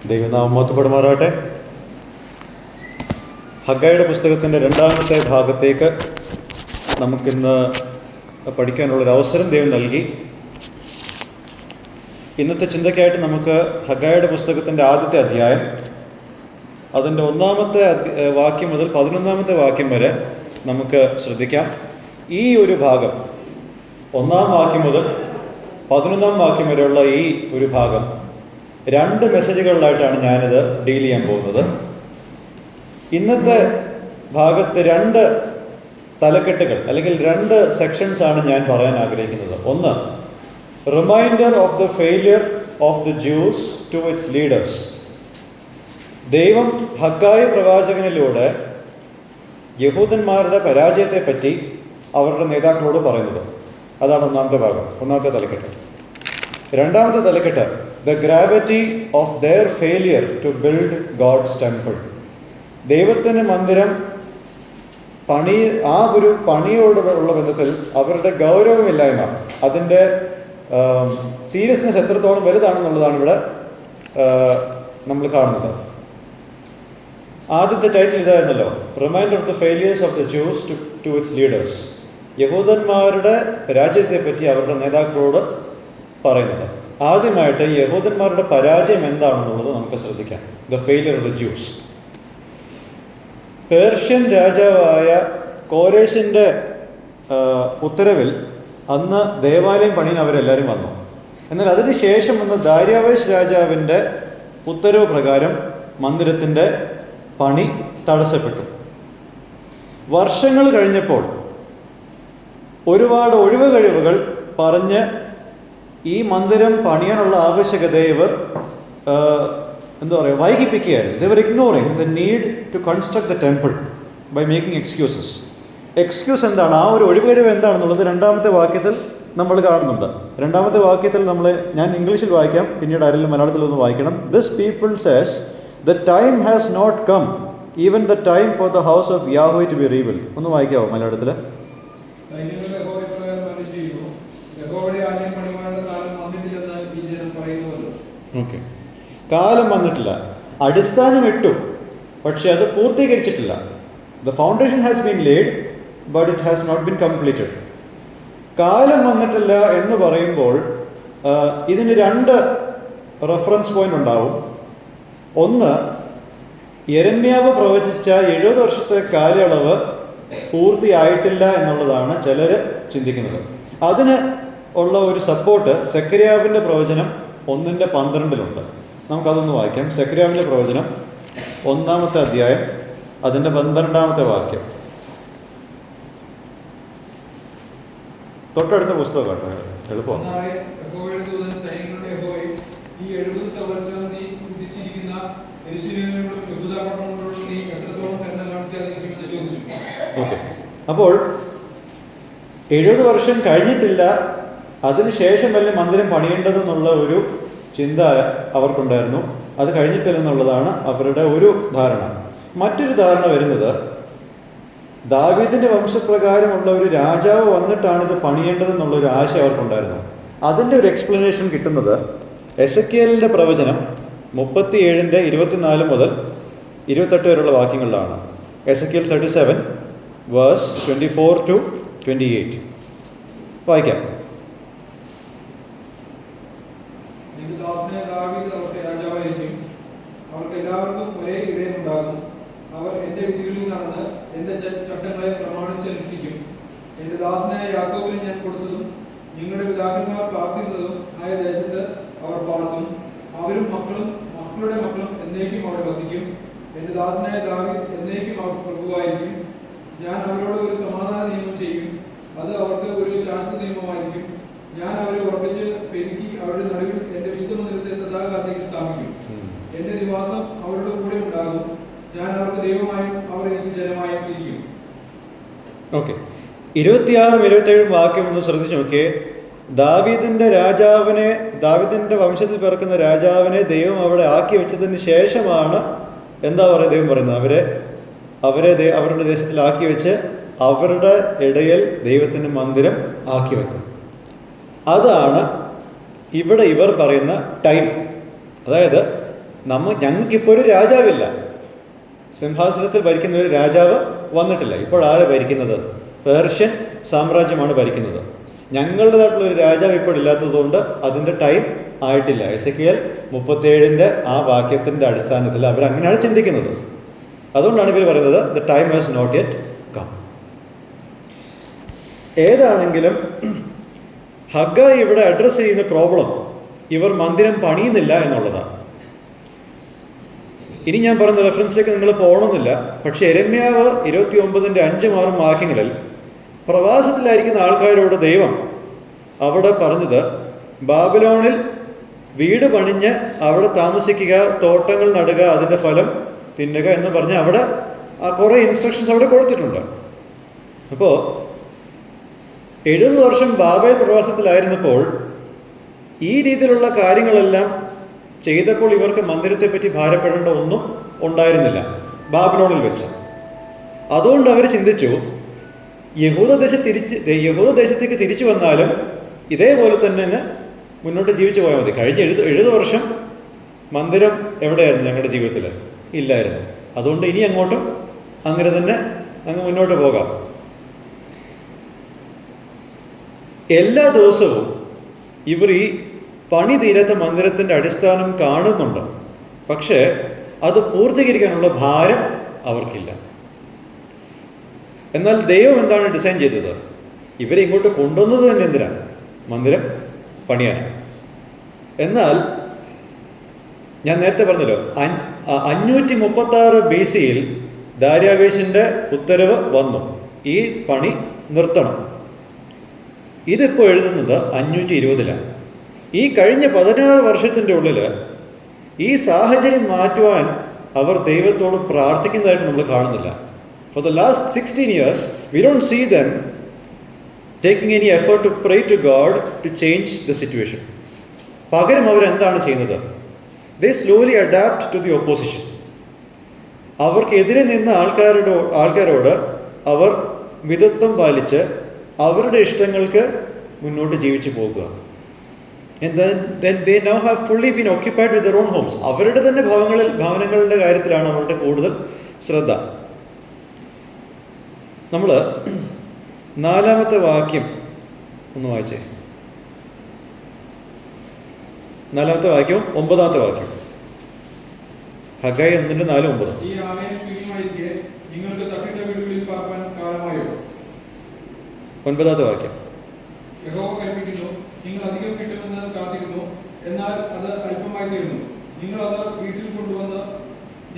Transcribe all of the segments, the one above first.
ദൈവനാമം മഹത്വപ്പെടുമാറാകട്ടെ. ഹഗ്ഗായിയുടെ പുസ്തകത്തിൻ്റെ രണ്ടാമത്തെ ഭാഗത്തേക്ക് നമുക്കിന്ന് പഠിക്കാനുള്ളൊരവസരം ദൈവം നൽകി. ഇന്നത്തെ ചിന്തയ്ക്കായിട്ട് നമുക്ക് ഹഗ്ഗായിയുടെ പുസ്തകത്തിൻ്റെ ആദ്യത്തെ അധ്യായം, അതിൻ്റെ 1-ാമത്തെ വാക്യം മുതൽ 11-ാമത്തെ വാക്യം വരെ നമുക്ക് ശ്രദ്ധിക്കാം. ഈ ഒരു ഭാഗം 1-ാം വാക്യം മുതൽ 11-ാം വാക്യം വരെയുള്ള ഈ ഒരു ഭാഗം 2 മെസ്സേജുകളിലായിട്ടാണ് ഞാനിത് ഡീൽ ചെയ്യാൻ പോകുന്നത്. ഇന്നത്തെ ഭാഗത്ത് 2 തലക്കെട്ടുകൾ അല്ലെങ്കിൽ 2 സെക്ഷൻസ് ആണ് ഞാൻ പറയാൻ ആഗ്രഹിക്കുന്നത്. ഒന്ന്, reminder of the failure of the Jews to its leaders. ദൈവം ഹഗ്ഗായി പ്രവാചകനിലൂടെ യഹൂദന്മാരുടെ പരാജയത്തെപ്പറ്റി അവരുടെ നേതാക്കളോട് പറയുന്നത്. അതാണ് 1-ാമത്തെ ഭാഗം, 1-ാമത്തെ തലക്കെട്ട്. 2-ാമത്തെ തലക്കെട്ട്, the gravity of their failure to build God's temple. ദൈവത്തിന് മന്ദിരം ആ ഒരു പണിയോട് ഉള്ള ബന്ധത്തിൽ അവരുടെ ഗൗരവമില്ലായ്മ, അതിൻ്റെ സീരിയസ്നെസ് എത്രത്തോളം വലുതാണെന്നുള്ളതാണ് ഇവിടെ നമ്മൾ കാണുന്നത്. ആദ്യത്തെ ടൈറ്റിൽ ഇതായിരുന്നല്ലോ, reminder of the failures of the Jews to its leaders. യഹൂദന്മാരുടെ പരാജയത്തെപ്പറ്റി അവരുടെ നേതാക്കളോട് പറയുന്നത്. ആദ്യമായിട്ട് യഹൂദന്മാരുടെ പരാജയം എന്താണെന്നുള്ളത് നമുക്ക് ശ്രദ്ധിക്കാം. The failure of the juice. Persian രാജാവായ കോരേശിൻ്റെ ഉത്തരവിൽ അന്ന് ദേവാലയം പണിയാൻ അവരെല്ലാവരും വന്നു. എന്നാൽ അതിനുശേഷം വന്ന ദാര്യാവേശ് രാജാവിൻ്റെ ഉത്തരവ് പ്രകാരം മന്ദിരത്തിൻ്റെ പണി തടസ്സപ്പെട്ടു. വർഷങ്ങൾ കഴിഞ്ഞപ്പോൾ ഒരുപാട് ഒഴിവ് കഴിവുകൾ പറഞ്ഞ് ഈ മന്ദിരം പണിയാനുള്ള ആവശ്യകതയെ ഇവർ വൈകിപ്പിക്കുകയായിരുന്നു. They were ignoring the need to construct the temple by making excuses. Excuse എന്താണ്, ആ ഒരു ഒഴിവ് കഴിവ് എന്താണെന്നുള്ളത് 2-ാമത്തെ വാക്യത്തിൽ നമ്മൾ കാണുന്നുണ്ട്. 2-ാമത്തെ വാക്യത്തിൽ ഞാൻ ഇംഗ്ലീഷിൽ വായിക്കാം, പിന്നീട് ആരെങ്കിലും മലയാളത്തിൽ ഒന്ന് വായിക്കണം. This people says the time has not come, even the time for the house of Yahweh to be rebuild. ഒന്ന് വായിക്കാവോ മലയാളത്തിൽ? ഓക്കെ. കാലം വന്നിട്ടില്ല, അടിസ്ഥാനം ഇട്ടു, പക്ഷെ അത് പൂർത്തീകരിച്ചിട്ടില്ല. The foundation has been laid but it has not been completed. കാലം വന്നിട്ടില്ല എന്ന് പറയുമ്പോൾ ഇതിന് 2 റെഫറൻസ് പോയിന്റ് ഉണ്ടാവും. ഒന്ന്, യെരമ്യാവ് പ്രവചിച്ച 70 വർഷത്തെ കാലയളവ് പൂർത്തിയായിട്ടില്ല എന്നുള്ളതാണ് ചിലർ ചിന്തിക്കുന്നത്. അതിന് ഉള്ള ഒരു സപ്പോർട്ട് സെക്കര്യാവിൻ്റെ പ്രവചനം 1:12 നമുക്കതൊന്ന് വായിക്കാം. സെക്കര്യാവിൻ്റെ പ്രവചനം 1-ാമത്തെ അധ്യായം, അതിൻ്റെ 12-ാമത്തെ വാക്യം. തൊട്ടടുത്ത പുസ്തകം കേട്ടോ, എളുപ്പം. ഓക്കെ. അപ്പോൾ 70 വർഷം കഴിഞ്ഞിട്ടില്ല, അതിനുശേഷം വല്ല മന്ദിരം പണിയേണ്ടതെന്നുള്ള ഒരു ചിന്ത അവർക്കുണ്ടായിരുന്നു. അത് കഴിഞ്ഞിട്ടില്ലെന്നുള്ളതാണ് അവരുടെ ഒരു ധാരണ. മറ്റൊരു ധാരണ വരുന്നത്, ദാവീദിൻ്റെ വംശപ്രകാരമുള്ള ഒരു രാജാവ് വന്നിട്ടാണ് ഇത് പണിയേണ്ടതെന്നുള്ളൊരു ആശ അവർക്കുണ്ടായിരുന്നു. അതിൻ്റെ ഒരു എക്സ്പ്ലനേഷൻ കിട്ടുന്നത് എസെക്കിയേലിൻ്റെ പ്രവചനം 37-24 മുതൽ 28 വരെയുള്ള വാക്യങ്ങളിലാണ്. എസെക്കിയേൽ 37 വേഴ്സ് 24 to 28 വായിക്കാം. അവർക്ക് എല്ലാവർക്കും ഒരേ ഇടയനുണ്ടാകും. അവർ എന്റെ വിധികളിൽ നടന്ന് എന്റെ ചട്ടങ്ങളെ പ്രമാണിച്ചനുഷ്ഠിക്കും. എന്റെ ദാസനായ യാക്കോബിന് ഞാൻ കൊടുത്തതും നിങ്ങളുടെ പിതാക്കന്മാർ പാർത്തിരുന്നതും ആയ ദേശത്ത് അവർ പാർക്കും. അവരും മക്കളുടെ മക്കളും എന്നേക്കും അവിടെ വസിക്കും. എന്റെ ദാസനായ ദാവീദ് എന്നേക്കും അവർക്ക് പ്രഭുവായിരിക്കും. ഞാൻ അവരോട് ഒരു സമാധാന നിയമം ചെയ്യും, അത് അവർക്ക് ഒരു ശാശ്വത നിയമമായിരിക്കും. ഞാൻ അവരെ ഉറപ്പിച്ച് പെരുക്കി അവരുടെ നടുവിൽ എന്റെ വിശുദ്ധ മന്ദിരത്തെ സദാകാലത്തേക്ക് സ്ഥാപിക്കും. എന്റെ നിവാസം അവരുടെ കൂടെ ഉണ്ടാകും. ഞാൻ അവർക്ക് ദൈവമായും അവർ എനിക്ക് ജനമായും ഇരിക്കും. ഓക്കെ. 26-27 വാക്യം ഒന്ന് ശ്രദ്ധിച്ചു നോക്കിയേ. ദാവീദിന്റെ വംശത്തിൽ പിറക്കുന്ന രാജാവിനെ ദൈവം അവിടെ ആക്കി വെച്ചതിന് ശേഷമാണ് എന്താ പറയുക, ദൈവം പറയുന്നത് അവരുടെ ദേശത്തിലാക്കി വെച്ച് അവരുടെ ഇടയിൽ ദൈവത്തിൻ്റെ മന്ദിരം ആക്കി വെക്കും. അതാണ് ഇവിടെ ഇവർ പറയുന്ന ടൈം. അതായത് ഞങ്ങൾക്കിപ്പോൾ ഒരു രാജാവില്ല, സിംഹാസനത്തിൽ ഭരിക്കുന്ന ഒരു രാജാവ് വന്നിട്ടില്ല. ഇപ്പോൾ ആരാ ഭരിക്കുന്നത്? പേർഷ്യൻ സാമ്രാജ്യമാണ് ഭരിക്കുന്നത്. ഞങ്ങളുടേതായിട്ടുള്ള ഒരു രാജാവ് ഇപ്പോൾ ഇല്ലാത്തതുകൊണ്ട് അതിൻ്റെ ടൈം ആയിട്ടില്ല. എസെക്കിയേൽ 37 ആ വാക്യത്തിൻ്റെ അടിസ്ഥാനത്തിൽ അവരങ്ങനെയാണ് ചിന്തിക്കുന്നത്. അതുകൊണ്ടാണ് ഇവർ പറയുന്നത് the time has not yet come. ഏതാണെങ്കിലും ഹഗ്ഗായി ഇവിടെ അഡ്രസ്സ് ചെയ്യുന്ന പ്രോബ്ലം ഇവർ മന്ദിരം പണിയുന്നില്ല എന്നുള്ളതാണ്. ഇനി ഞാൻ പറയുന്ന റെഫറൻസിലേക്ക് നിങ്ങൾ പോകണമെന്നില്ല. പക്ഷേ യെരെമ്യാവ് 29:5-6 വാക്യങ്ങളിൽ പ്രവാസത്തിലായിരിക്കുന്ന ആൾക്കാരോട് ദൈവം അവിടെ പറഞ്ഞത് ബാബിലോണിൽ വീട് പണിഞ്ഞ് അവിടെ താമസിക്കുക, തോട്ടങ്ങൾ നടുക, അതിൻ്റെ ഫലം തിന്നുക എന്ന് പറഞ്ഞ് അവിടെ കുറേ ഇൻസ്ട്രക്ഷൻസ് അവിടെ കൊടുത്തിട്ടുണ്ട്. അപ്പോൾ 70 വർഷം ബാബേൽ പ്രവാസത്തിലായിരുന്നപ്പോൾ ഈ രീതിയിലുള്ള കാര്യങ്ങളെല്ലാം ചെയ്തപ്പോൾ ഇവർക്ക് മന്ദിരത്തെപ്പറ്റി ഭാരപ്പെടേണ്ട ഒന്നും ഉണ്ടായിരുന്നില്ല ബാബിലോണിൽ വെച്ച്. അതുകൊണ്ട് അവർ ചിന്തിച്ചു, യഹൂദദേശത്തേക്ക് തിരിച്ചു വന്നാലും ഇതേപോലെ തന്നെ അങ്ങ് മുന്നോട്ട് ജീവിച്ചു പോയാൽ മതി. കഴിഞ്ഞ 70 വർഷം മന്ദിരം എവിടെയായിരുന്നു ഞങ്ങളുടെ ജീവിതത്തിൽ? ഇല്ലായിരുന്നു. അതുകൊണ്ട് ഇനി അങ്ങോട്ടും അങ്ങനെ തന്നെ അങ്ങ് മുന്നോട്ട് പോകാം. എല്ലാ ദിവസവും ഇവർ ഈ പണി തീരാത്ത മന്ദിരത്തിൻ്റെ അടിസ്ഥാനം കാണുന്നുണ്ട്. പക്ഷേ അത് പൂർത്തീകരിക്കാനുള്ള ഭാരം അവർക്കില്ല. എന്നാൽ ദൈവം എന്താണ് ഡിസൈൻ ചെയ്തത്? ഇവരെ ഇങ്ങോട്ട് കൊണ്ടുവന്നത് തന്നെ എന്തിനാണ്? മന്ദിരം പണിയാനാണ്. എന്നാൽ ഞാൻ നേരത്തെ പറഞ്ഞല്ലോ, 536 BC ദാര്യാവേശിൻ്റെ ഉത്തരവ് വന്നു, ഈ പണി നിർത്തണം. ഇതിപ്പോൾ എഴുതുന്നത് 520 ഈ കഴിഞ്ഞ 16 വർഷത്തിൻ്റെ ഉള്ളിൽ ഈ സാഹചര്യം മാറ്റുവാൻ അവർ ദൈവത്തോട് പ്രാർത്ഥിക്കുന്നതായിട്ട് നമ്മൾ കാണുന്നില്ല. For the last 16 years, we don't see them taking any effort to pray to God to change the situation. പകരം അവരെന്താണ് ചെയ്യുന്നത്? They slowly adapt to the opposition. അവർക്കെതിരെ നിന്ന ആൾക്കാരോട് അവർ മിതത്വം പാലിച്ച് അവരുടെ ഇഷ്ടങ്ങൾക്ക് മുന്നോട്ട് ജീവിച്ചു പോകുക. And then they now have fully been occupied with their own homes. അവരുടെ തന്നെ ഭവനങ്ങളുടെ കാര്യത്തിലാണ് അവരുടെ കൂടുതൽ ശ്രദ്ധ. നമ്മൾ 4-ാമത്തെ വാക്യം ഒന്ന് വായിച്ചേ. 4-ാമത്തെ വാക്യവും 9-ാമത്തെ വാക്യം. ഹഗ്ഗായി 1:4-9. ഈ ആലയം ശൂന്യമായിരിക്കെ നിങ്ങൾക്ക് തട്ടിട്ട വീടുകളിൽ പാർക്കാൻ കാലമായോ? 9-ാമത്തെ വാക്യം. യഹോവ കൽപ്പിക്കുന്നു, നിങ്ങൾ അധികം കിട്ടുമെന്ന് കാത്തിരുന്നു, എന്നാൽ അത് അല്പമായി തീർന്നു. നിങ്ങൾ അത് വീട്ടിൽ കൊണ്ടുവന്ന്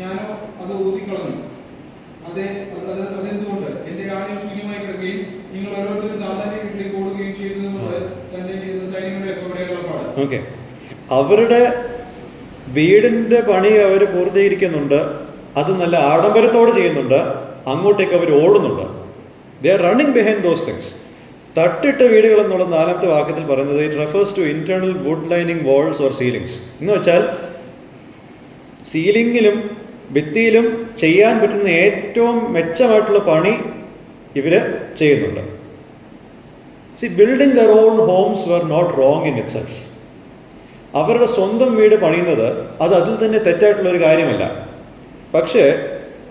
ഞാനോ അത് ഊതിക്കളഞ്ഞു. അതെന്തുകൊണ്ട്? എന്റെ ആലയം ശൂന്യമായി കിടക്കുകയും നിങ്ങൾ ഓരോരുത്തരും താതാന്റെ വീട്ടിലേക്ക് ഓടുകയും ചെയ്തതുകൊണ്ട് തന്നെ സൈന്യങ്ങളുടെ അടയാളപ്പാട്. ഓക്കെ, അവരുടെ വീടിന്റെ പണി അവർ പൂർത്തീകരിക്കുന്നുണ്ട്, അത് നല്ല ആഡംബരത്തോടെ ചെയ്യുന്നുണ്ട്, അങ്ങോട്ടേക്ക് അവർ ഓടുന്നുണ്ട്. They are running behind those things. തട്ടിട്ട വീടുകൾ എന്നുള്ള 4-ാമത്തെ വാക്യത്തിൽ പറയുന്നത് it refers to internal wood lining walls or ceilings. എന്ന് വെച്ചാൽ സീലിങ്ങിലും ഭിത്തിയിലും ചെയ്യാൻ പറ്റുന്ന ഏറ്റവും മെച്ചമായിട്ടുള്ള പണി ഇവർ ചെയ്യുന്നുണ്ട്. See, building their own homes were not wrong in itself. അവരുടെ സ്വന്തം വീട് പണിയുന്നത് അതിൽ തന്നെ തെറ്റായിട്ടുള്ളൊരു കാര്യമല്ല. പക്ഷേ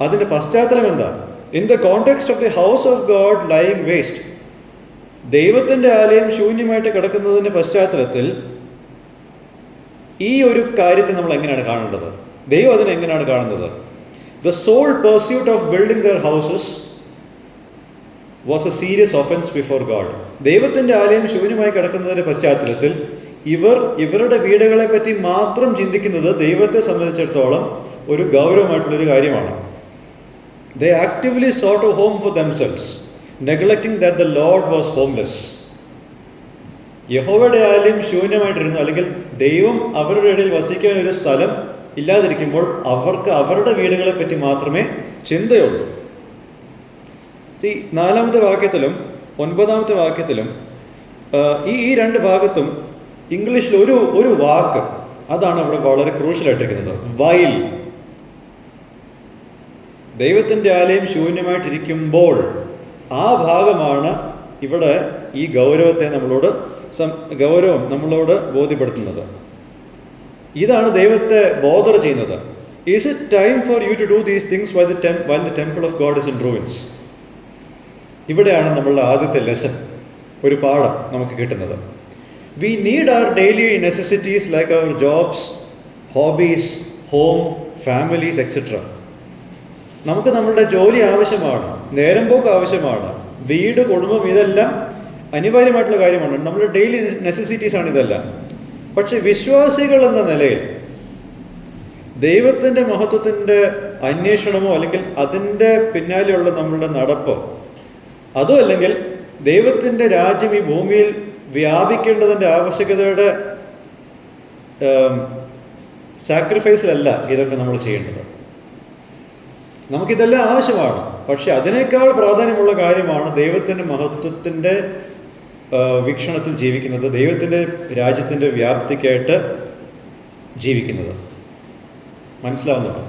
അതിൻ്റെ പശ്ചാത്തലം എന്താ? In the context of the house of God lying waste, ദൈവത്തിൻ്റെ ആലയം ശൂന്യമായിട്ട് കിടക്കുന്നതിൻ്റെ പശ്ചാത്തലത്തിൽ ഈ ഒരു കാര്യത്തെ നമ്മൾ എങ്ങനെയാണ് കാണേണ്ടത്? ദൈവം അതിനെ എങ്ങനെയാണ് കാണുന്നത്? The sole pursuit of building their houses was a serious offence before God. ദൈവത്തിൻ്റെ ആലയം ശൂന്യമായി കിടക്കുന്നതിൻ്റെ പശ്ചാത്തലത്തിൽ ഇവരുടെ വീടുകളെ പറ്റി മാത്രം ചിന്തിക്കുന്നത് ദൈവത്തെ സംബന്ധിച്ചിടത്തോളം ഒരു ഗൗരവമായിട്ടുള്ളൊരു കാര്യമാണ്. They actively sought a home for themselves, neglecting that the Lord was homeless. യഹോവയുടെ ആലയം ശൂന്യമായിട്ടിരുന്നു, അല്ലെങ്കിൽ ദൈവം അവരുടെ ഇടയിൽ വസിക്കാൻ ഒരു സ്ഥലം ഇല്ലാതിരിക്കുമ്പോൾ അവർക്ക് അവരുടെ വീടുകളെ പറ്റി മാത്രമേ ചിന്തയുള്ളൂ. 4-ാമത്തെ വാക്യത്തിലും 9-ാമത്തെ വാക്യത്തിലും ഈ 2 ഭാഗത്തും ഇംഗ്ലീഷിൽ ഒരു വാക്ക് അതാണ് അവിടെ വളരെ ക്രൂഷ്യലായിട്ടിരിക്കുന്നത്. വൈൽ. ദൈവത്തിൻ്റെ ആലയം ശൂന്യമായിട്ടിരിക്കുമ്പോൾ ആ ഭാഗമാണ് ഇവിടെ ഈ ഗൗരവം നമ്മളോട് ബോധ്യപ്പെടുത്തുന്നത്. ഇതാണ് ദൈവത്തെ ബോധർ ചെയ്യുന്നത്. Is it time for you to do these things while the temple of God is in ruins? ഇവിടെയാണ് നമ്മളുടെ ആദ്യത്തെ ലെസൺ, ഒരു പാഠം നമുക്ക് കിട്ടുന്നത്. We need our daily necessities like our jobs, hobbies, home, families etcetera. നമുക്ക് നമ്മളുടെ ജോലി ആവശ്യമാണ്, നേരം പോക്ക് ആവശ്യമാണ്, വീട്, കുടുംബം, ഇതെല്ലാം അനിവാര്യമായിട്ടുള്ള കാര്യമാണ്. നമ്മുടെ ഡെയിലി നെസസിറ്റീസ് ആണ് ഇതെല്ലാം. പക്ഷെ വിശ്വാസികൾ എന്ന നിലയിൽ ദൈവത്തിൻ്റെ മഹത്വത്തിൻ്റെ അന്വേഷണമോ അല്ലെങ്കിൽ അതിൻ്റെ പിന്നാലെയുള്ള നമ്മളുടെ നടപ്പോ, അതോ അല്ലെങ്കിൽ ദൈവത്തിൻ്റെ രാജ്യം ഈ ഭൂമിയിൽ വ്യാപിക്കേണ്ടതിൻ്റെ ആവശ്യകതയുടെ സാക്രിഫൈസിലല്ല ഇതൊക്കെ നമ്മൾ ചെയ്യേണ്ടത്. നമുക്കിതെല്ലാം ആവശ്യമാണ്. പക്ഷെ അതിനേക്കാൾ പ്രാധാന്യമുള്ള കാര്യമാണ് ദൈവത്തിൻ്റെ മഹത്വത്തിൻ്റെ വീക്ഷണത്തിൽ ജീവിക്കുന്നത്, ദൈവത്തിൻ്റെ രാജ്യത്തിൻ്റെ വ്യാപ്തിക്കായിട്ട് ജീവിക്കുന്നത്. മനസ്സിലാവുന്നുണ്ടോ?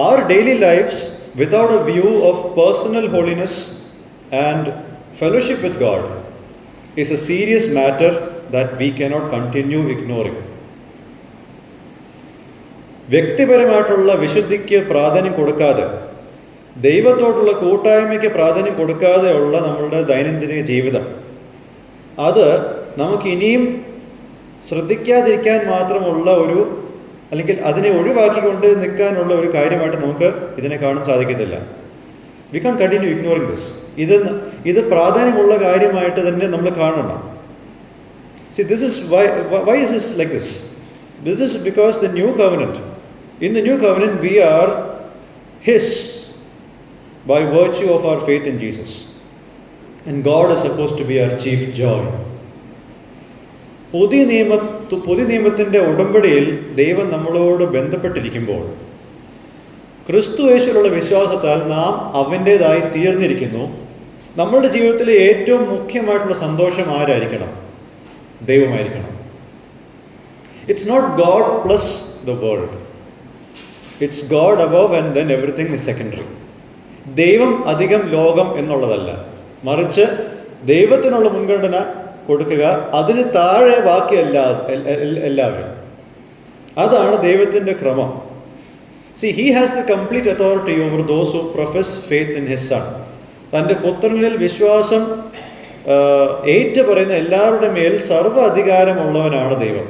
Our daily lives without a view of personal holiness and fellowship with God is a serious matter that we cannot continue ignoring. വ്യക്തിപരമായിട്ടുള്ള വിശുദ്ധിക്ക് പ്രാധാന്യം കൊടുക്കാതെ, ദൈവത്തോടുള്ള കൂട്ടായ്മയ്ക്ക് പ്രാധാന്യം കൊടുക്കാതെ ഉള്ള നമ്മളുടെ ദൈനംദിന ജീവിതം, അത് നമുക്ക് ഇനിയും ശ്രദ്ധിക്കാതിരിക്കാൻ മാത്രമുള്ള ഒരു, അല്ലെങ്കിൽ അതിനെ ഒഴിവാക്കിക്കൊണ്ട് നിൽക്കാനുള്ള ഒരു കാര്യമായിട്ട് നമുക്ക് ഇതിനെ കാണാൻ സാധിക്കത്തില്ല. We can continue ignoring this. ഇത് പ്രാധാന്യമുള്ള കാര്യമായിട്ട് തന്നെ നമ്മൾ കാണണം. See, this is why is this like this? This is because the new covenant, in the new covenant we are His by virtue of our faith in Jesus, and God is supposed to be our chief joy. പുതിയ നിയമത്തിൻ്റെ ഉടമ്പടിയിൽ ദൈവം നമ്മളോട് ബന്ധപ്പെട്ടിരിക്കുമ്പോൾ ക്രിസ്തു യേശുവിലുള്ള വിശ്വാസത്താൽ നാം അവൻ്റേതായി തീർന്നിരിക്കുന്നു. നമ്മളുടെ ജീവിതത്തിലെ ഏറ്റവും മുഖ്യമായിട്ടുള്ള സന്തോഷം ആരായിരിക്കണം? ദൈവമായിരിക്കണം. It's not God plus the world, it's God above and then everything is secondary. ദൈവം അധികം ലോകം എന്നുള്ളതല്ല, മറിച്ച് ദൈവത്തിനുള്ള മുൻഗണന കൊടുക്കുക, അതിന് താഴെ ബാക്കി എല്ലാവരും. അതാണ് ദൈവത്തിൻ്റെ ക്രമം. See, he has the complete authority over those who profess faith in his son. തൻ്റെ പുത്രനിൽ വിശ്വാസം ഏറ്റു പറയുന്ന എല്ലാവരുടെ മേൽ സർവ്വ അധികാരമുള്ളവനാണ് ദൈവം.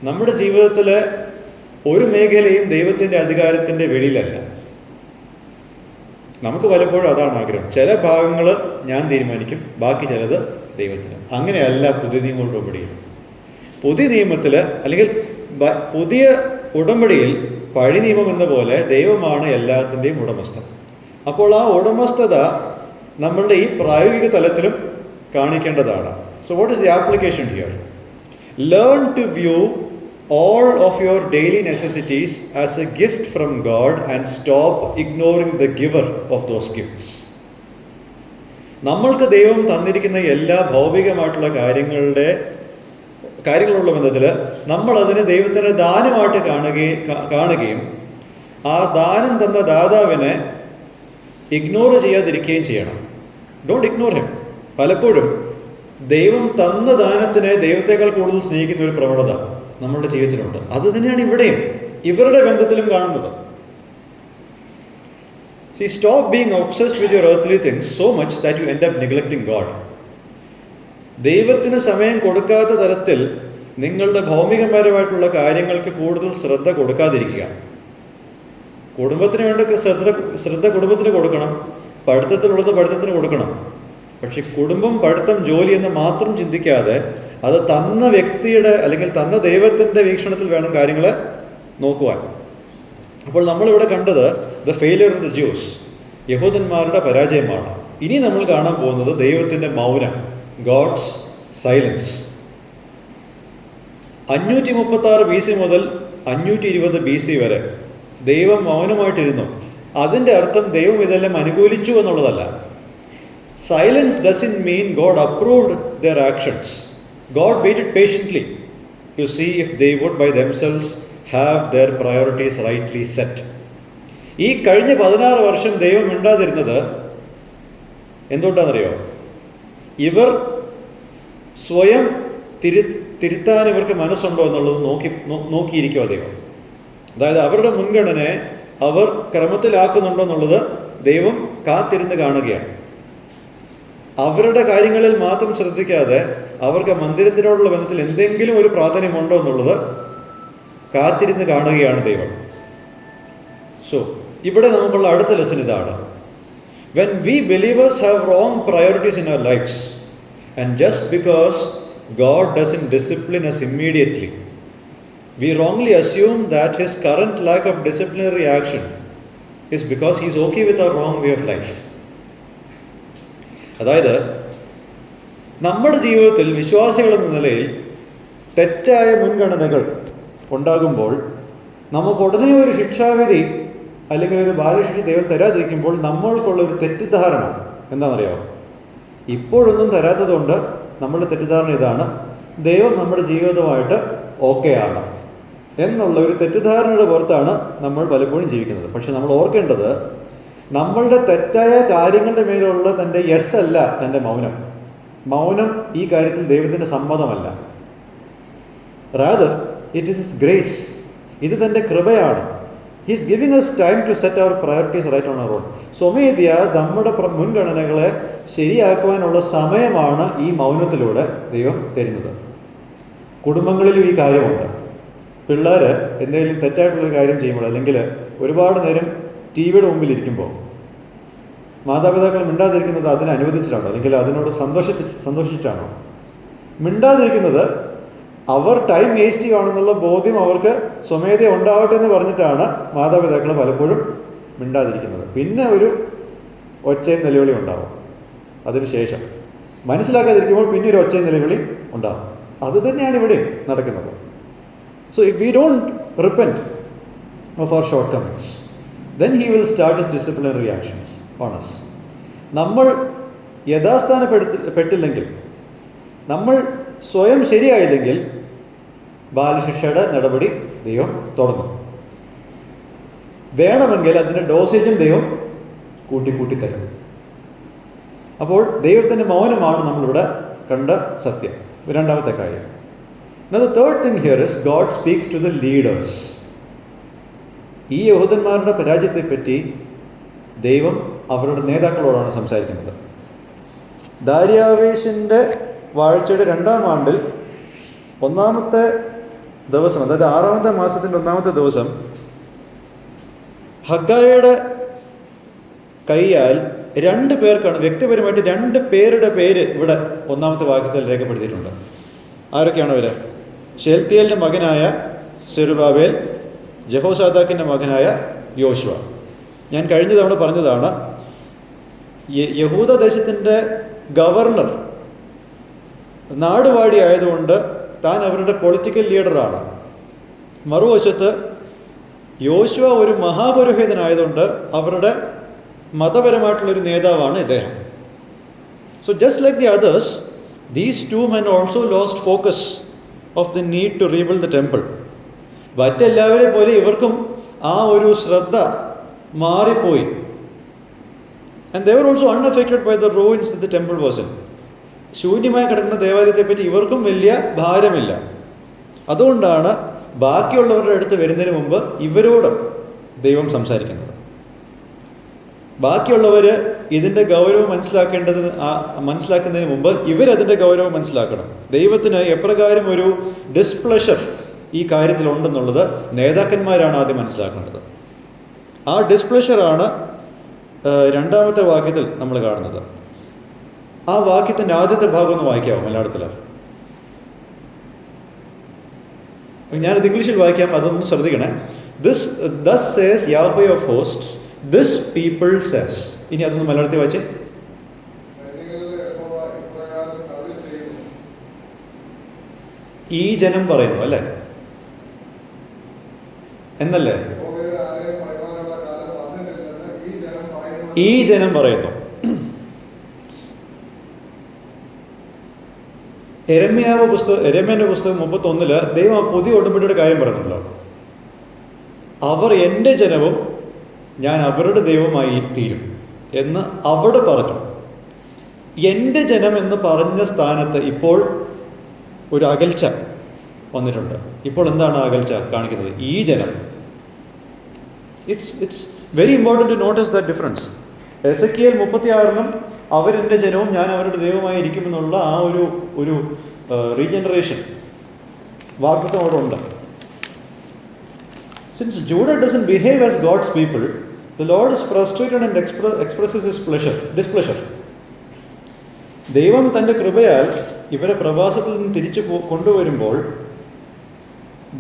നമ്മുടെ ജീവിതത്തിലെ ഒരു മേഖലയും ദൈവത്തിൻ്റെ അധികാരത്തിൻ്റെ വെളിയിലല്ല. നമുക്ക് പലപ്പോഴും അതാണ് ആഗ്രഹം. ചില ഭാഗങ്ങൾ ഞാൻ തീരുമാനിക്കും, ബാക്കി ചിലത് ദൈവത്തിന്. അങ്ങനെയല്ല പുതിയ നിയമ ഉടമ്പടിയിൽ. പുതിയ നിയമത്തിൽ അല്ലെങ്കിൽ പുതിയ ഉടമ്പടിയിൽ പഴയ നിയമം എന്ന പോലെ ദൈവമാണ് എല്ലാത്തിൻ്റെയും ഉടമസ്ഥൻ. അപ്പോൾ ആ ഉടമസ്ഥത നമ്മളുടെ ഈ പ്രായോഗിക തലത്തിലും കാണിക്കേണ്ടതാണ്. So what is the application here? Learn to view all of your daily necessities as a gift from God and stop ignoring the giver of those gifts. നമ്മൾക്ക് ദൈവം തന്നിരിക്കുന്ന എല്ലാ ഭൗതികമായിട്ടുള്ള കാര്യങ്ങളുള്ള ബന്ധത്തിൽ നമ്മൾ അതിനെ ദൈവത്തിൻ്റെ ദാനമായിട്ട് കാണുകയും ആ ദാനം തന്ന ദാതാവിനെ ഇഗ്നോർ ചെയ്യാതിരിക്കുകയും ചെയ്യണം. Don't ignore him. പലപ്പോഴും ദൈവം തന്ന ദാനത്തിനെ ദൈവത്തെക്കാൾ കൂടുതൽ സ്നേഹിക്കുന്ന ഒരു പ്രവണത നമ്മളുടെ ജീവിതത്തിലുണ്ട്. അത് തന്നെയാണ് ഇവിടെയും ഇവരുടെ ബന്ധത്തിലും കാണുന്നത്. See, stop being obsessed with your earthly things so much that you end up neglecting God. ദൈവത്തിന് സമയം കൊടുക്കാത്ത തരത്തിൽ നിങ്ങളുടെ ഭൗമികപരമായിട്ടുള്ള കാര്യങ്ങൾക്ക് കൂടുതൽ ശ്രദ്ധ കൊടുക്കാതിരിക്കുക. കുടുംബത്തിന് വേണ്ട ശ്രദ്ധ കുടുംബത്തിന് കൊടുക്കണം, പഠിത്തത്തിനുള്ളത് പഠിത്തത്തിന് കൊടുക്കണം. പക്ഷെ കുടുംബം, പഠിത്തം, ജോലി എന്ന് മാത്രം ചിന്തിക്കാതെ അത് തന്ന വ്യക്തിയുടെ അല്ലെങ്കിൽ തന്ന ദൈവത്തിൻ്റെ വീക്ഷണത്തിൽ വേണം കാര്യങ്ങളെ നോക്കുവാൻ. അപ്പോൾ നമ്മളിവിടെ കണ്ടത് the failure of the juice, യഹൂദന്മാരുടെ പരാജയമാണ്. ഇനി നമ്മൾ കാണാൻ പോകുന്നത് ദൈവത്തിൻ്റെ മൗനം, ഗോഡ്സ് സൈലൻസ്. 536 BC മുതൽ 520 BC വരെ ദൈവം മൗനമായിട്ടിരുന്നു. അതിൻ്റെ അർത്ഥം ദൈവം ഇതെല്ലാം അനുകൂലിച്ചു എന്നുള്ളതല്ല. Silence doesn't mean God approved their actions. God waited patiently to see if they would by themselves have their priorities rightly set. ഈ കഴിഞ്ഞ 16 വർഷം ദൈവം മിണ്ടാതിരുന്നത് എന്തുകൊണ്ടാണെന്നറിയോ? ഇവർ സ്വയം തിരുത്താൻ ഇവർക്ക് മനസ്സുണ്ടോ എന്നുള്ളത് നോക്കിയിരിക്കുക ദൈവം. അതായത് അവരുടെ മുൻഗണനയെ അവർ ക്രമത്തിലാക്കുന്നുണ്ടോ എന്നുള്ളത് ദൈവം കാത്തിരുന്ന് കാണുകയാണ്. അവരുടെ കാര്യങ്ങളിൽ മാത്രം ശ്രദ്ധിക്കാതെ അവർക്ക് മന്ദിരത്തിനോടുള്ള ബന്ധത്തിൽ എന്തെങ്കിലും ഒരു പ്രാധാന്യമുണ്ടോ എന്നുള്ളത് കാത്തിരുന്ന് കാണുകയാണ് ദൈവം. സോ ഇവിടെ നമുക്കുള്ള അടുത്ത ലെസൺ ഇതാണ്. When we believers have wrong priorities in our lives, and just because God doesn't discipline us immediately, we wrongly assume that His current lack of disciplinary action is because He's okay with our wrong way of life. അതായത് നമ്മുടെ ജീവിതത്തിൽ വിശ്വാസികൾ എന്ന നിലയിൽ തെറ്റായ മുൻഗണനകൾ ഉണ്ടാകുമ്പോൾ നമുക്ക് ഉടനെ ഒരു ശിക്ഷാവിധി അല്ലെങ്കിൽ ഒരു ബാലശിക്ഷ ദൈവം തരാതിരിക്കുമ്പോൾ നമ്മൾക്കുള്ള ഒരു തെറ്റിദ്ധാരണ എന്താണെന്നറിയാമോ? ഇപ്പോഴൊന്നും തരാത്തതുകൊണ്ട് നമ്മളുടെ തെറ്റിദ്ധാരണ ഇതാണ്: ദൈവം നമ്മുടെ ജീവിതവുമായിട്ട് ഓക്കെ ആണ് എന്നുള്ള ഒരു തെറ്റിദ്ധാരണയുടെ പുറത്താണ് നമ്മൾ പലപ്പോഴും ജീവിക്കുന്നത്. പക്ഷെ നമ്മൾ ഓർക്കേണ്ടത്, നമ്മളുടെ തെറ്റായ കാര്യങ്ങളുടെ മേലുള്ള തൻ്റെ യെസ് അല്ല തൻ്റെ മൗനം. മൗനം ഈ കാര്യത്തിൽ ദൈവത്തിൻ്റെ സമ്മതമല്ല. Rather it is his grace. ഇത് തൻ്റെ കൃപയാണ്. He's giving us time to set our priorities right on our own. സ്വമേധയാ നമ്മുടെ മുൻഗണനകളെ ശരിയാക്കുവാനുള്ള സമയമാണ് ഈ മൗനത്തിലൂടെ ദൈവം തരുന്നത്. കുടുംബങ്ങളിലും ഈ കാര്യമുണ്ട്. പിള്ളേർ എന്തെങ്കിലും തെറ്റായിട്ടുള്ളൊരു കാര്യം ചെയ്യുമ്പോൾ, അല്ലെങ്കിൽ ഒരുപാട് നേരം ടി വിയുടെ മുമ്പിൽ ഇരിക്കുമ്പോൾ മാതാപിതാക്കൾ മിണ്ടാതിരിക്കുന്നത് അതിനെ അനുവദിച്ചിട്ടാണോ, അല്ലെങ്കിൽ അതിനോട് സന്തോഷിച്ചിട്ടാണോ? മിണ്ടാതിരിക്കുന്നത് അവർ ടൈം വേസ്റ്റ് ചെയ്യുകയാണെന്നുള്ള ബോധ്യം അവർക്ക് സ്വമേധയ ഉണ്ടാവട്ടെ എന്ന് പറഞ്ഞിട്ടാണ് മാതാപിതാക്കൾ പലപ്പോഴും മിണ്ടാതിരിക്കുന്നത്. പിന്നെ ഒരു ഒച്ചയും നിലവിളി ഉണ്ടാവും. അതിനുശേഷം മനസ്സിലാക്കാതിരിക്കുമ്പോൾ പിന്നെ ഒരു ഒച്ചയും നിലവിളി ഉണ്ടാവും. അത് തന്നെയാണ് ഇവിടെ നടക്കുന്നത്. So if we don't repent of our shortcomings, then he will start his disciplinary actions on us. നമ്മൾ യഥാസ്ഥാനപ്പെട്ടില്ലെങ്കിൽ, നമ്മൾ സ്വയം ശരിയായില്ലെങ്കിൽ ബാലശിക്ഷയുടെ നടപടി ദൈവം തുടങ്ങും. വേണമെങ്കിൽ അതിൻ്റെ ഡോസേജും ദൈവം കൂട്ടി തരും. അപ്പോൾ ദൈവത്തിൻ്റെ മൗനമാണ് നമ്മളിവിടെ കണ്ട സത്യം. രണ്ടാമത്തെ കാര്യം. Now the third thing here is God speaks to the leaders. ഈ യഹൂദന്മാരുടെ പരാജയത്തെപ്പറ്റി ദൈവം അവരുടെ നേതാക്കളോടാണ് സംസാരിക്കുന്നത്. ദാര്യാവേശിൻ്റെ വാഴ്ചയുടെ 2-ാം ആണ്ടിൽ 1-ാമത്തെ ദിവസം, അതായത് 6-ാമത്തെ മാസത്തിൻ്റെ 1-ാമത്തെ ദിവസം, ഹഗ്ഗായിയുടെ കൈയാൽ 2 പേർക്കാണ്, വ്യക്തിപരമായിട്ട് 2 പേരുടെ പേര് ഇവിടെ 1-ാമത്തെ വാക്യത്തിൽ രേഖപ്പെടുത്തിയിട്ടുണ്ട്. ആരൊക്കെയാണ് അവർ? ശെയൽത്തിയേലിൻ്റെ മകനായ സെരുബാബേൽ, ജഹോസാദാക്കിൻ്റെ മകനായ യോശുവ. ഞാൻ കഴിഞ്ഞ തവണ പറഞ്ഞതാണ്, യഹൂദ ദേശത്തിൻ്റെ ഗവർണർ നാടുവാഴി ആയതുകൊണ്ട് താൻ അവരുടെ പൊളിറ്റിക്കൽ ലീഡറാണ്. മറുവശത്ത് യോശുവ ഒരു മഹാപുരോഹിതനായതുകൊണ്ട് അവരുടെ മതപരമായിട്ടുള്ളൊരു നേതാവാണ് ഇദ്ദേഹം. So just like the others, these 2 men also lost focus of the need to rebuild the temple. മറ്റെല്ലാവരെ പോലെ ഇവർക്കും ആ ഒരു ശ്രദ്ധ മാറിപ്പോയി. And they were also unaffected by the ruins the temple was in. ശൂന്യമായി കിടക്കുന്ന ദേവാലയത്തെപ്പറ്റി ഇവർക്കും വലിയ ഭാരമില്ല. അതുകൊണ്ടാണ് ബാക്കിയുള്ളവരുടെ അടുത്ത് വരുന്നതിന് മുമ്പ് ഇവരോട് ദൈവം സംസാരിക്കുന്നത്. ബാക്കിയുള്ളവർ ഇതിൻ്റെ ഗൗരവം മനസ്സിലാക്കുന്നതിന് മുമ്പ് ഇവരതിൻ്റെ ഗൗരവം മനസ്സിലാക്കണം. ദൈവത്തിന് എപ്രകാരം ഒരു ഡിസ്പ്ലഷർ ഈ കാര്യത്തിലുണ്ടെന്നുള്ളത് നേതാക്കന്മാരാണ് ആദ്യം മനസ്സിലാക്കേണ്ടത്. ആ ഡിസ്പ്ലഷറാണ് 2-ാമത്തെ വാക്യത്തിൽ നമ്മൾ കാണുന്നത്. ആ വാക്യത്തിൻ്റെ ആദ്യത്തെ ഭാഗം ഒന്ന് വായിക്കാമോ മലയാളത്തിൽ? ഞാനത് ഇംഗ്ലീഷിൽ വായിക്കാം, അതൊന്ന് ശ്രദ്ധിക്കണേ. Thus says Yahweh of hosts, this people says. ഇനി അതൊന്ന് മലയാളത്തിൽ വായിച്ചേ. ഈ ജനം പറയുന്നു അല്ലേ എന്നല്ലേ? ഈ ജനം പറയുന്നു. യെരമ്യാന്റെ പുസ്തകം 31 ദൈവം ആ പുതിയ ഉടമ്പടിയുടെ കാര്യം പറയുന്നുണ്ടല്ലോ. അവർ എൻ്റെ ജനവും ഞാൻ അവരുടെ ദൈവമായി തീരും എന്ന് അവിടെ പറഞ്ഞു. എൻ്റെ ജനം എന്ന് പറഞ്ഞ സ്ഥാനത്ത് ഇപ്പോൾ ഒരു അകൽച്ച വന്നിട്ടുണ്ട്. ഇപ്പോൾ എന്താണ് ആ അകൽച്ച കാണിക്കുന്നത്? ഈ ജനം. It's very important to notice that difference. Ezekiel 36 അവരെൻ്റെ ജനവും ഞാൻ അവരുടെ ദൈവമായി ഇരിക്കുമെന്നുള്ള ആ ഒരു റീജനറേഷൻ വാഗ്ദത്തം അവിടെ ഉണ്ട്. Since Judah doesn't behave as God's people, the Lord is frustrated and expresses his displeasure. ദൈവം തൻ്റെ കൃപയാൽ ഇവരെ പ്രവാസത്തിൽ നിന്ന് തിരിച്ചു കൊണ്ടുവരുമ്പോൾ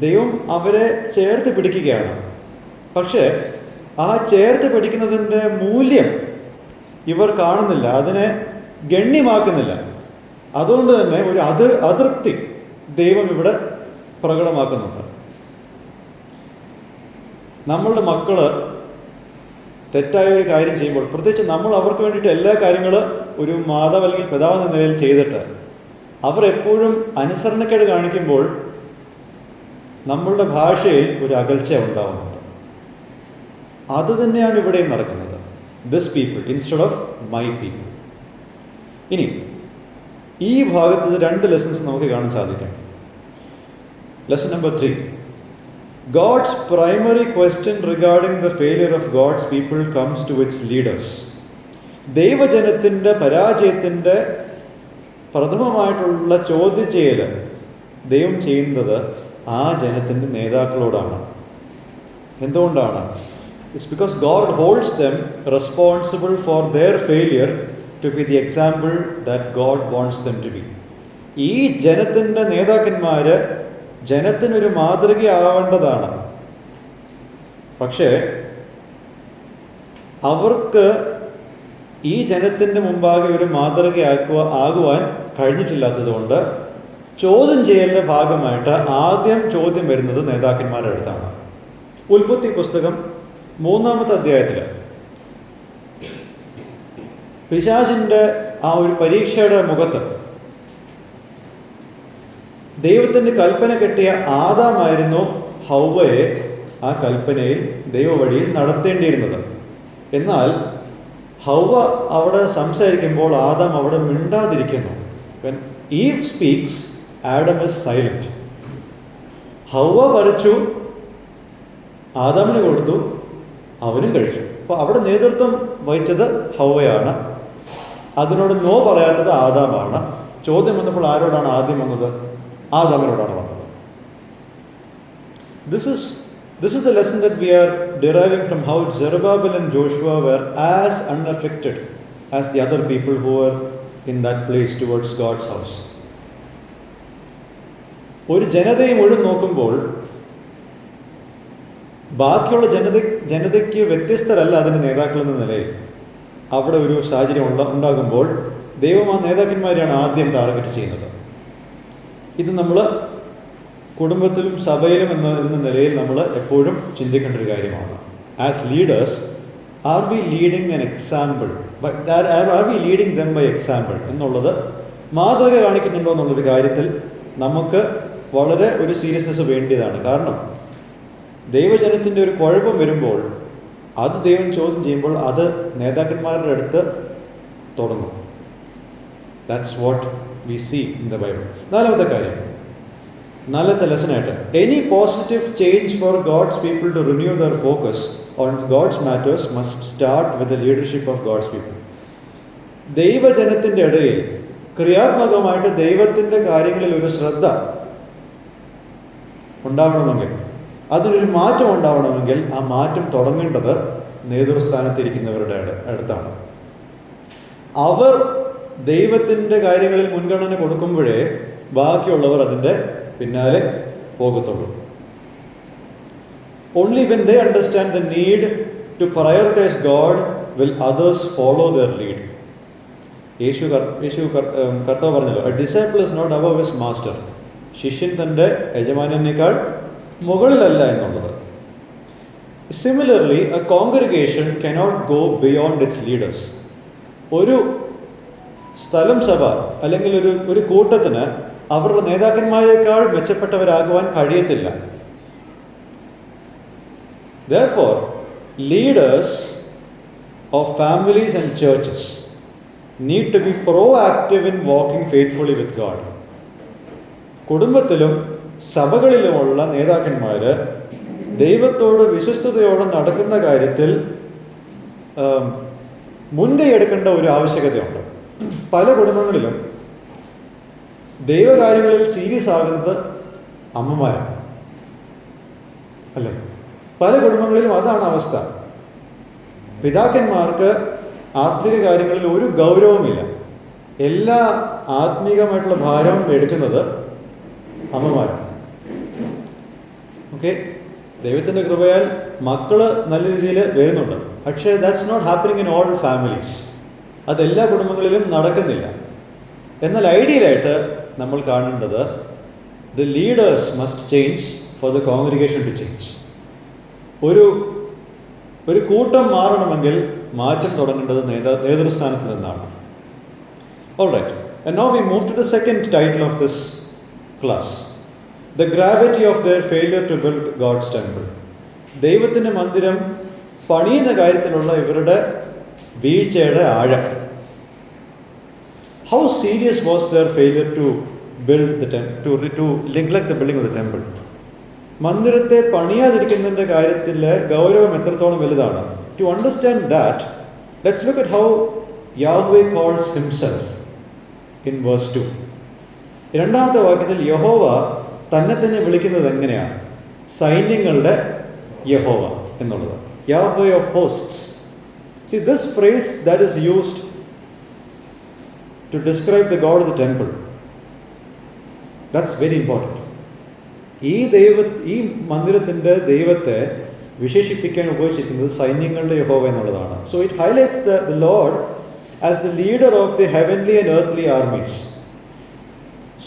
ദൈവം അവരെ ചേർത്ത് പിടിക്കുകയാണ്. പക്ഷേ ആ ചേർത്ത് പിടിക്കുന്നതിൻ്റെ മൂല്യം ഇവർ കാണുന്നില്ല, അതിനെ ഗണ്യമാക്കുന്നില്ല. അതുകൊണ്ട് തന്നെ ഒരു അതൃപ്തി ദൈവം ഇവിടെ പ്രകടമാക്കുന്നുണ്ട്. നമ്മളുടെ മക്കൾ തെറ്റായ ഒരു കാര്യം ചെയ്യുമ്പോൾ, പ്രത്യേകിച്ച് നമ്മൾ അവർക്ക് വേണ്ടിയിട്ട് എല്ലാ കാര്യങ്ങളും ഒരു മാതാവ് അല്ലെങ്കിൽ പിതാവ് എന്ന നിലയിൽ ചെയ്തിട്ട് അവർ എപ്പോഴും അനുസരണക്കേട് കാണിക്കുമ്പോൾ നമ്മളുടെ ഭാഷയിൽ ഒരു അകൽച്ച ഉണ്ടാവുന്നുണ്ട്. അത് തന്നെയാണ് ഇവിടെയും നടക്കുന്നത്. This people instead of my people. ഇനി ഈ ഭാഗത്ത് 2 ലെസൺസ് നമുക്ക് കാണാൻ സാധിക്കും. Lesson number 3. God's primary question regarding the failure of God's people comes to its leaders. ദൈവജനത്തിൻ്റെ പരാജയത്തിൻ്റെ പ്രഥമമായിട്ടുള്ള ചോദ്യം ചെയ്യൽ ദൈവം ചെയ്യുന്നത് ആ ജനത്തിൻ്റെ നേതാക്കളോടാണ്. എന്തുകൊണ്ടാണ്? It's because God holds them responsible for their failure to be the example that God wants them to be. ഈ ജനത്തിൻ്റെ നേതാക്കന്മാർ ജനത്തിനൊരു മാതൃകയാവേണ്ടതാണ്. പക്ഷേ അവർക്ക് ഈ ജനത്തിൻ്റെ മുമ്പാകെ ഒരു ആകുവാൻ കഴിഞ്ഞിട്ടില്ലാത്തതുകൊണ്ട് ചോദ്യം ചെയ്യലിൻ്റെ ഭാഗമായിട്ട് ആദ്യം ചോദ്യം വരുന്നത് നേതാക്കന്മാരുടെ അടുത്താണ്. ഉൽപ്പത്തി പുസ്തകം 3-ാമത്തെ അധ്യായത്തിൽ പിശാചിൻ്റെ ആ ഒരു പരീക്ഷയുടെ മുഖത്ത് ദൈവത്തിൻ്റെ കൽപ്പന കെട്ടിയ ആദാമായിരുന്നു ഹൗവയെ ആ കൽപ്പനയിൽ ദൈവവഴിയിൽ നടത്തേണ്ടിയിരുന്നത്. എന്നാൽ ഹൗവ അവിടെ സംസാരിക്കുമ്പോൾ ആദാം അവിടെ മിണ്ടാതിരിക്കുന്നു. When Eve speaks, Adam is silent. ഹൗവ പറിച്ചു, ആദാമിന് കൊടുത്തു, അവനും കഴിച്ചു. അപ്പോൾ അവിടെ നേതൃത്വം വഹിച്ചത് ഹൗവയാണ്. അതിനോട് നോ പറയാത്തത് ആദാമാണ്. ചോദ്യം വന്നപ്പോൾ ആരോടാണ് ആദ്യം വന്നത്? ആദാമിനോടാണ് വന്നത്. This is the lesson that we are deriving from how Zerubbabel and Joshua were as unaffected as the other people who were in that place towards God's house. ഒരു ജനതയെ മുഴുവൻ നോക്കുമ്പോൾ ബാക്കിയുള്ള ജനതയ്ക്ക് വ്യത്യസ്തരല്ല അതിൻ്റെ നേതാക്കൾ എന്ന നിലയിൽ അവിടെ ഒരു സാഹചര്യം ഉണ്ടാകുമ്പോൾ ദൈവം ആ നേതാക്കന്മാരെയാണ് ആദ്യം ടാർഗറ്റ് ചെയ്യുന്നത്. ഇത് നമ്മൾ കുടുംബത്തിലും സഭയിലും എന്ന നിലയിൽ നമ്മൾ എപ്പോഴും ചിന്തിക്കേണ്ട ഒരു കാര്യമാണ്. As leaders, are we leading an example? Are we leading them by example എന്നുള്ളത് മാതൃക കാണിക്കുന്നുണ്ടോ എന്നുള്ളൊരു കാര്യത്തിൽ നമുക്ക് വളരെ ഒരു സീരിയസ്നെസ് വേണ്ടിയതാണ്. കാരണം ദൈവജനത്തിൻ്റെ ഒരു കുഴപ്പം വരുമ്പോൾ അത് ദൈവം ചോദ്യം ചെയ്യുമ്പോൾ അത് നേതാക്കന്മാരുടെ അടുത്ത് തുടങ്ങും. That's what we see in the Bible. 4-ാമത്തെ കാര്യം, 4ാമത്തെ ലെസനായിട്ട്, any positive change for God's people to renew their focus on God's matters must start with the leadership of God's people. ദൈവജനത്തിൻ്റെ ഇടയിൽ ക്രിയാത്മകമായിട്ട് ദൈവത്തിൻ്റെ കാര്യങ്ങളിൽ ഒരു ശ്രദ്ധ ഉണ്ടാവണമെങ്കിൽ, അതിനൊരു മാറ്റം ഉണ്ടാവണമെങ്കിൽ ആ മാറ്റം തുടങ്ങേണ്ടത് നേതൃസ്ഥാനത്തിരിക്കുന്നവരുടെ അടുത്താണ്. അവർ ദൈവത്തിൻ്റെ കാര്യങ്ങളിൽ മുൻഗണന കൊടുക്കുമ്പോഴേ ബാക്കിയുള്ളവർ അതിൻ്റെ പിന്നാലെ പോകത്തുള്ളൂ. Only when they understand the need to prioritize God will others follow their lead. യേശു കർത്താവ് പറഞ്ഞല്ലോ, a disciple is not above his master. ശിഷ്യൻ തൻ്റെ യജമാനനേക്കാൾ മുകളിലല്ല എന്നുള്ളത്. Similarly, a congregation cannot go beyond its leaders. ഒരു സ്ഥലം സഭ അല്ലെങ്കിൽ ഒരു കൂട്ടത്തിന് അവരുടെ നേതാക്കന്മാരെക്കാൾ മെച്ചപ്പെട്ടവരാകുവാൻ കഴിയത്തില്ല. Therefore, leaders of families and churches need to be proactive in walking faithfully with God. കുടുംബത്തിലും സഭകളിലുമുള്ള നേതാക്കന്മാർ ദൈവത്തോട് വിശ്വസ്തയോടെ നടക്കുന്ന കാര്യത്തിൽ മുൻകൈ എടുക്കേണ്ട ഒരു ആവശ്യകതയുണ്ട്. പല കുടുംബങ്ങളിലും ദൈവകാര്യങ്ങളിൽ സീരിയസ് ആകുന്നത് അമ്മമാരാണ്, അല്ലേ? പല കുടുംബങ്ങളിലും അതാണ് അവസ്ഥ. പിതാക്കന്മാർക്ക് ആത്മിക കാര്യങ്ങളിൽ ഒരു ഗൗരവമില്ല. എല്ലാ ആത്മീകമായിട്ടുള്ള ഭാരവും എടുക്കുന്നത് അമ്മമാരാണ്. ഓക്കെ, ദൈവത്തിൻ്റെ കൃപയാൽ മക്കള് നല്ല രീതിയിൽ വരുന്നുണ്ട്. പക്ഷേ that's not happening in all families. അതെല്ലാ കുടുംബങ്ങളിലും നടക്കുന്നില്ല. എന്നാൽ ഐഡിയലായിട്ട് നമ്മൾ കാണേണ്ടത് the leaders must change for the congregation to change. ഒരു കൂട്ടം മാറണമെങ്കിൽ മാറ്റം തുടങ്ങേണ്ടത് നേതൃസ്ഥാനത്ത് നിന്നാണ്. All right, and now we move to the second title of this class, the gravity of their failure to build God's temple. ദൈവത്തിൻ്റെ മന്ദിരം പണിയുന്ന കാര്യത്തിലുള്ള ഇവരുടെ വീഴ്ചയുടെ ആഴം. How serious was their failure to build the temple, to neglect the building of the temple? മന്ദിരത്തെ പണിയാതിരിക്കുന്നതിൻ്റെ കാര്യത്തിലെ ഗൗരവം എത്രത്തോളം വലുതാണ്? To understand that, let's look at how Yahweh calls himself in verse 2. രണ്ടാമത്തെ വാക്യത്തിൽ യഹോവ തന്നെ തന്നെ വിളിക്കുന്നത് എങ്ങനെയാണ്? സൈന്യങ്ങളുടെ യഹോവ എന്നുള്ളത്, Yahweh of hosts. See, this phrase that is used to describe the God of the temple, that's very important. ഈ മന്ദിരത്തിൻ്റെ ദൈവത്തെ വിശേഷിപ്പിക്കാൻ ഉപയോഗിച്ചിരിക്കുന്നത് സൈന്യങ്ങളുടെ യഹോവ എന്നുള്ളതാണ്. So it highlights the Lord as the leader of the heavenly and earth armies.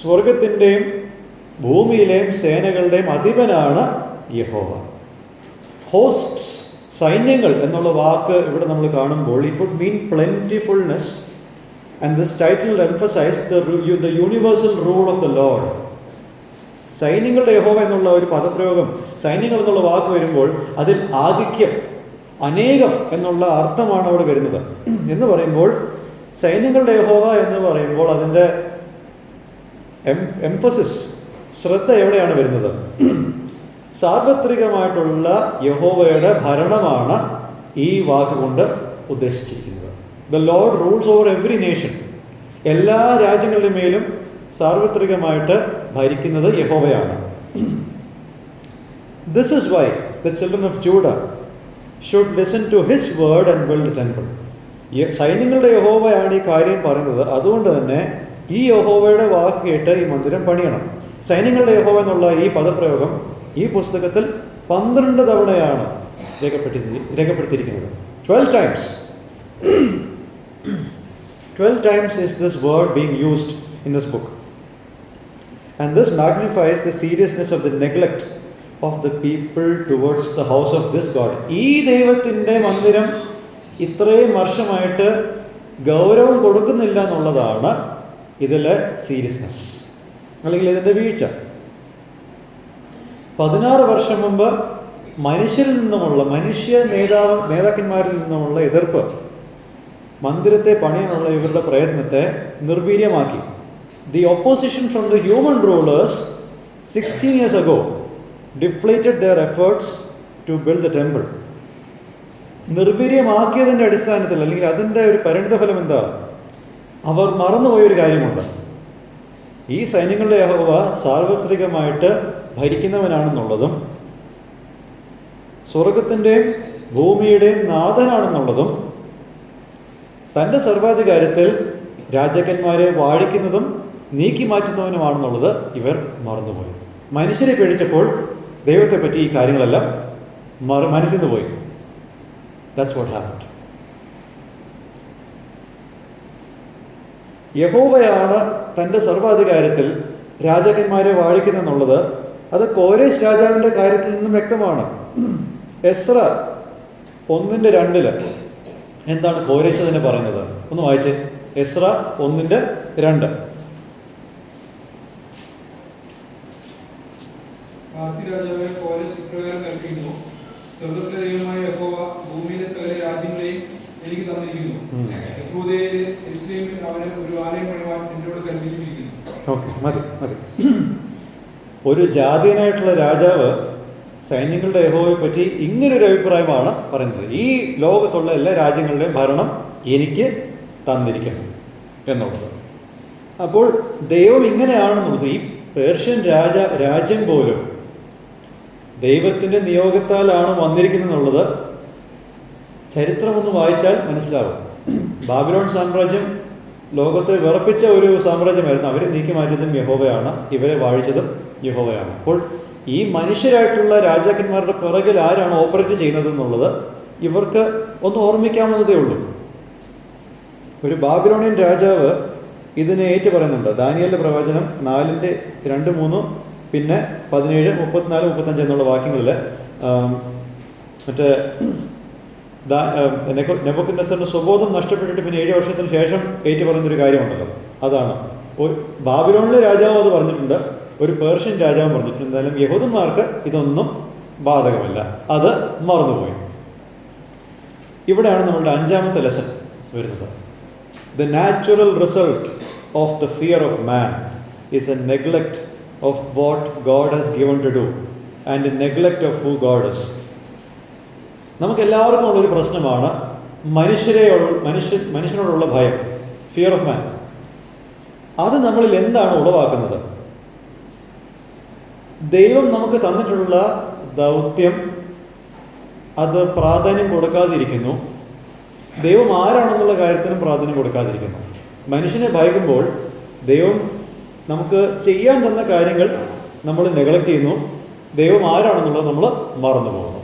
സ്വർഗത്തിൻ്റെയും ഭൂമിയിലെയും സേനകളുടെയും അധിപനാണ് യഹോവ. ഹോസ്റ്റ്സ്, സൈന്യങ്ങൾ എന്നുള്ള വാക്ക് ഇവിടെ നമ്മൾ കാണുമ്പോൾ it would mean plentifulness, and this title emphasise the universal rule of the Lord. സൈന്യങ്ങളുടെ യഹോവ എന്നുള്ള ഒരു പദപ്രയോഗം, സൈന്യങ്ങൾ എന്നുള്ള വാക്ക് വരുമ്പോൾ അതിൽ ആധിക്യം, അനേകം എന്നുള്ള അർത്ഥമാണ് അവിടെ വരുന്നത്. എന്ന് പറയുമ്പോൾ സൈന്യങ്ങളുടെ യഹോവ എന്ന് പറയുമ്പോൾ അതിൻ്റെ എംഫസിസ്, ശ്രദ്ധ എവിടെയാണ് വരുന്നത്? സാർവത്രികമായിട്ടുള്ള യഹോവയുടെ ഭരണമാണ് ഈ വാക്കുകൊണ്ട് ഉദ്ദേശിച്ചിരിക്കുന്നത്. The Lord rules over every nation. എല്ലാ രാജ്യങ്ങളുടെ മേലും സാർവത്രികമായിട്ട് ഭരിക്കുന്നത് യഹോവയാണ്. This is why the children of Judah should listen to his word and build the temple. സൈന്യങ്ങളുടെ യഹോവയാണ് ഈ കാര്യം പറയുന്നത്. അതുകൊണ്ട് തന്നെ ഈ യഹോവയുടെ വാക്ക് കേട്ട് ഈ മന്ദിരം പണിയണം. സൈന്യങ്ങളുടെ യഹോവ എന്നുള്ള ഈ പദപ്രയോഗം ഈ പുസ്തകത്തിൽ 12 തവണയാണ് രേഖപ്പെടുത്തിയിരിക്കുന്നത്. 12 times. 12 times is this word being used in this book. And this magnifies the seriousness of the neglect of the people towards the house of this God. ഈ ദൈവത്തിൻ്റെ മന്ദിരം ഇത്രയും വർഷമായിട്ട് ഗൗരവം കൊടുക്കുന്നില്ല എന്നുള്ളതാണ് ഇതിലെ സീരിയസ്നെസ്, അല്ലെങ്കിൽ ഇതിൻ്റെ വീഴ്ച. 16 വർഷം മുമ്പ് മനുഷ്യരിൽ നിന്നുമുള്ള നേതാക്കന്മാരിൽ നിന്നുമുള്ള എതിർപ്പ് മന്ദിരത്തെ പണിയാനുള്ള ഇവരുടെ പ്രയത്നത്തെ നിർവീര്യമാക്കി. The opposition from the human rulers 16 years ago deflated their efforts to build the temple. നിർവീര്യമാക്കിയതിൻ്റെ അടിസ്ഥാനത്തിൽ, അല്ലെങ്കിൽ അതിൻ്റെ ഒരു പരിണിതഫലം എന്താ? അവർ മറന്നുപോയൊരു കാര്യമുണ്ട്. ഈ സൈന്യങ്ങളുടെ യഹോവ സാർവത്രികമായിട്ട് ഭരിക്കുന്നവനാണെന്നുള്ളതും സ്വർഗത്തിൻ്റെയും ഭൂമിയുടെയും നാഥനാണെന്നുള്ളതും തൻ്റെ സർവാധികാരത്തിൽ രാജാക്കന്മാരെ വാഴിക്കുന്നതും നീക്കി മാറ്റുന്നവനുമാണെന്നുള്ളത് ഇവർ മറന്നുപോയി. മനുഷ്യരെ പേടിച്ചപ്പോൾ ദൈവത്തെ പറ്റി ഈ കാര്യങ്ങളെല്ലാം മനസ്സിൽ നിന്ന് പോയി. That's what happened. യഹോവയാണ് തൻ്റെ സർവാധികാരത്തിൽ രാജാക്കന്മാരെ വാഴിക്കുന്നെന്നുള്ളത് അത് കോരേശ് രാജാവിൻ്റെ കാര്യത്തിൽ നിന്നും വ്യക്തമാണ്. എസ്ര 1:2 എന്താണ് കോരേശ് തന്നെ പറയുന്നത്? ഒന്ന് വായിച്ചേ. എസ്ര 1:2. രാജാവായ കോരേശ് ഇപ്രകാരം കൽപ്പിക്കുന്നു: സ്വർഗ്ഗത്തിലെ ദൈവമായ യഹോവ ഭൂമിയിലെ സകല രാജ്യങ്ങളെയും എനിക്ക് തന്നിരിക്കുന്നു. യെഹൂദയിൽ യെരൂശലേമിൽ അവന് ഒരു ആലയം പണിവാൻ എന്നോട് കൽപ്പിച്ചിരിക്കുന്നു. ഓക്കെ, മതി. ഒരു ജാതീയനായിട്ടുള്ള രാജാവ് സൈന്യങ്ങളുടെ യഹോവയെ പറ്റി ഇങ്ങനൊരു അഭിപ്രായമാണ് പറയുന്നത്: ഈ ലോകത്തുള്ള എല്ലാ രാജ്യങ്ങളുടെയും ഭരണം എനിക്ക് തന്നിരിക്കണം എന്നുള്ളത്. അപ്പോൾ ദൈവം ഇങ്ങനെയാണെന്നുള്ളത്, ഈ പേർഷ്യൻ രാജ്യം പോലും ദൈവത്തിൻ്റെ നിയോഗത്താലാണ് വന്നിരിക്കുന്നതെന്നുള്ളത് ചരിത്രമൊന്ന് വായിച്ചാൽ മനസ്സിലാവും. ബാബിലോൺ സാമ്രാജ്യം ലോകത്തെ വിറപ്പിച്ച ഒരു സാമ്രാജ്യമായിരുന്നു. അവരെ നീക്കി മാറ്റിയതും യഹോവയാണ്, ഇവരെ വാഴിച്ചതും യഹോവയാണ്. അപ്പോൾ ഈ മനുഷ്യരായിട്ടുള്ള രാജാക്കന്മാരുടെ പിറകിൽ ആരാണ് ഓപ്പറേറ്റ് ചെയ്യുന്നത് എന്നുള്ളത് ഇവർക്ക് ഒന്ന് ഓർമ്മിക്കാവുന്നതേ ഉള്ളൂ. ഒരു ബാബിലോണിയൻ രാജാവ് ഇതിനെ ഏറ്റു പറയുന്നുണ്ട്. ദാനിയേലിന്റെ പ്രവചനം 4:2-3, പിന്നെ 17, 34, 35 എന്നുള്ള വാക്യങ്ങളിൽ മറ്റേ നെബൂഖദ്നേസറിന്റെ സ്വബോധം നഷ്ടപ്പെട്ടിട്ട് പിന്നെ 7 വർഷത്തിന് ശേഷം ഏറ്റു പറയുന്നൊരു കാര്യമുണ്ടല്ലോ. അതാണ് ബാബിലോണിലെ രാജാവ് അത് പറഞ്ഞിട്ടുണ്ട്, ഒരു പേർഷ്യൻ രാജാവ് പറഞ്ഞിട്ടുണ്ട്. എന്തായാലും യഹൂദന്മാർക്ക് ഇതൊന്നും ബാധകമല്ല, അത് മറന്നുപോയി. ഇവിടെയാണ് നമ്മളുടെ 5ാമത്തെ ലെസൺ വരുന്നത്. The natural result of the fear of man is a neglect of what God has given to do and a neglect of who God is. നമുക്കെല്ലാവർക്കും ഉള്ളൊരു പ്രശ്നമാണ് മനുഷ്യനോടുള്ള ഭയം, ഫിയർ ഓഫ് മാൻ. അത് നമ്മളിൽ എന്താണ് ഉളവാക്കുന്നത്? ദൈവം നമുക്ക് തന്നിട്ടുള്ള ദൗത്യം അത് പ്രാധാന്യം കൊടുക്കാതിരിക്കുന്നു. ദൈവം ആരാണെന്നുള്ള കാര്യത്തിനും പ്രാധാന്യം കൊടുക്കാതിരിക്കുന്നു. മനുഷ്യനെ ഭയക്കുമ്പോൾ ദൈവം നമുക്ക് ചെയ്യാൻ തന്ന കാര്യങ്ങൾ നമ്മൾ നെഗ്ലക്റ്റ് ചെയ്യുന്നു. ദൈവം ആരാണെന്നുള്ളത് നമ്മൾ മറന്നു പോകുന്നു.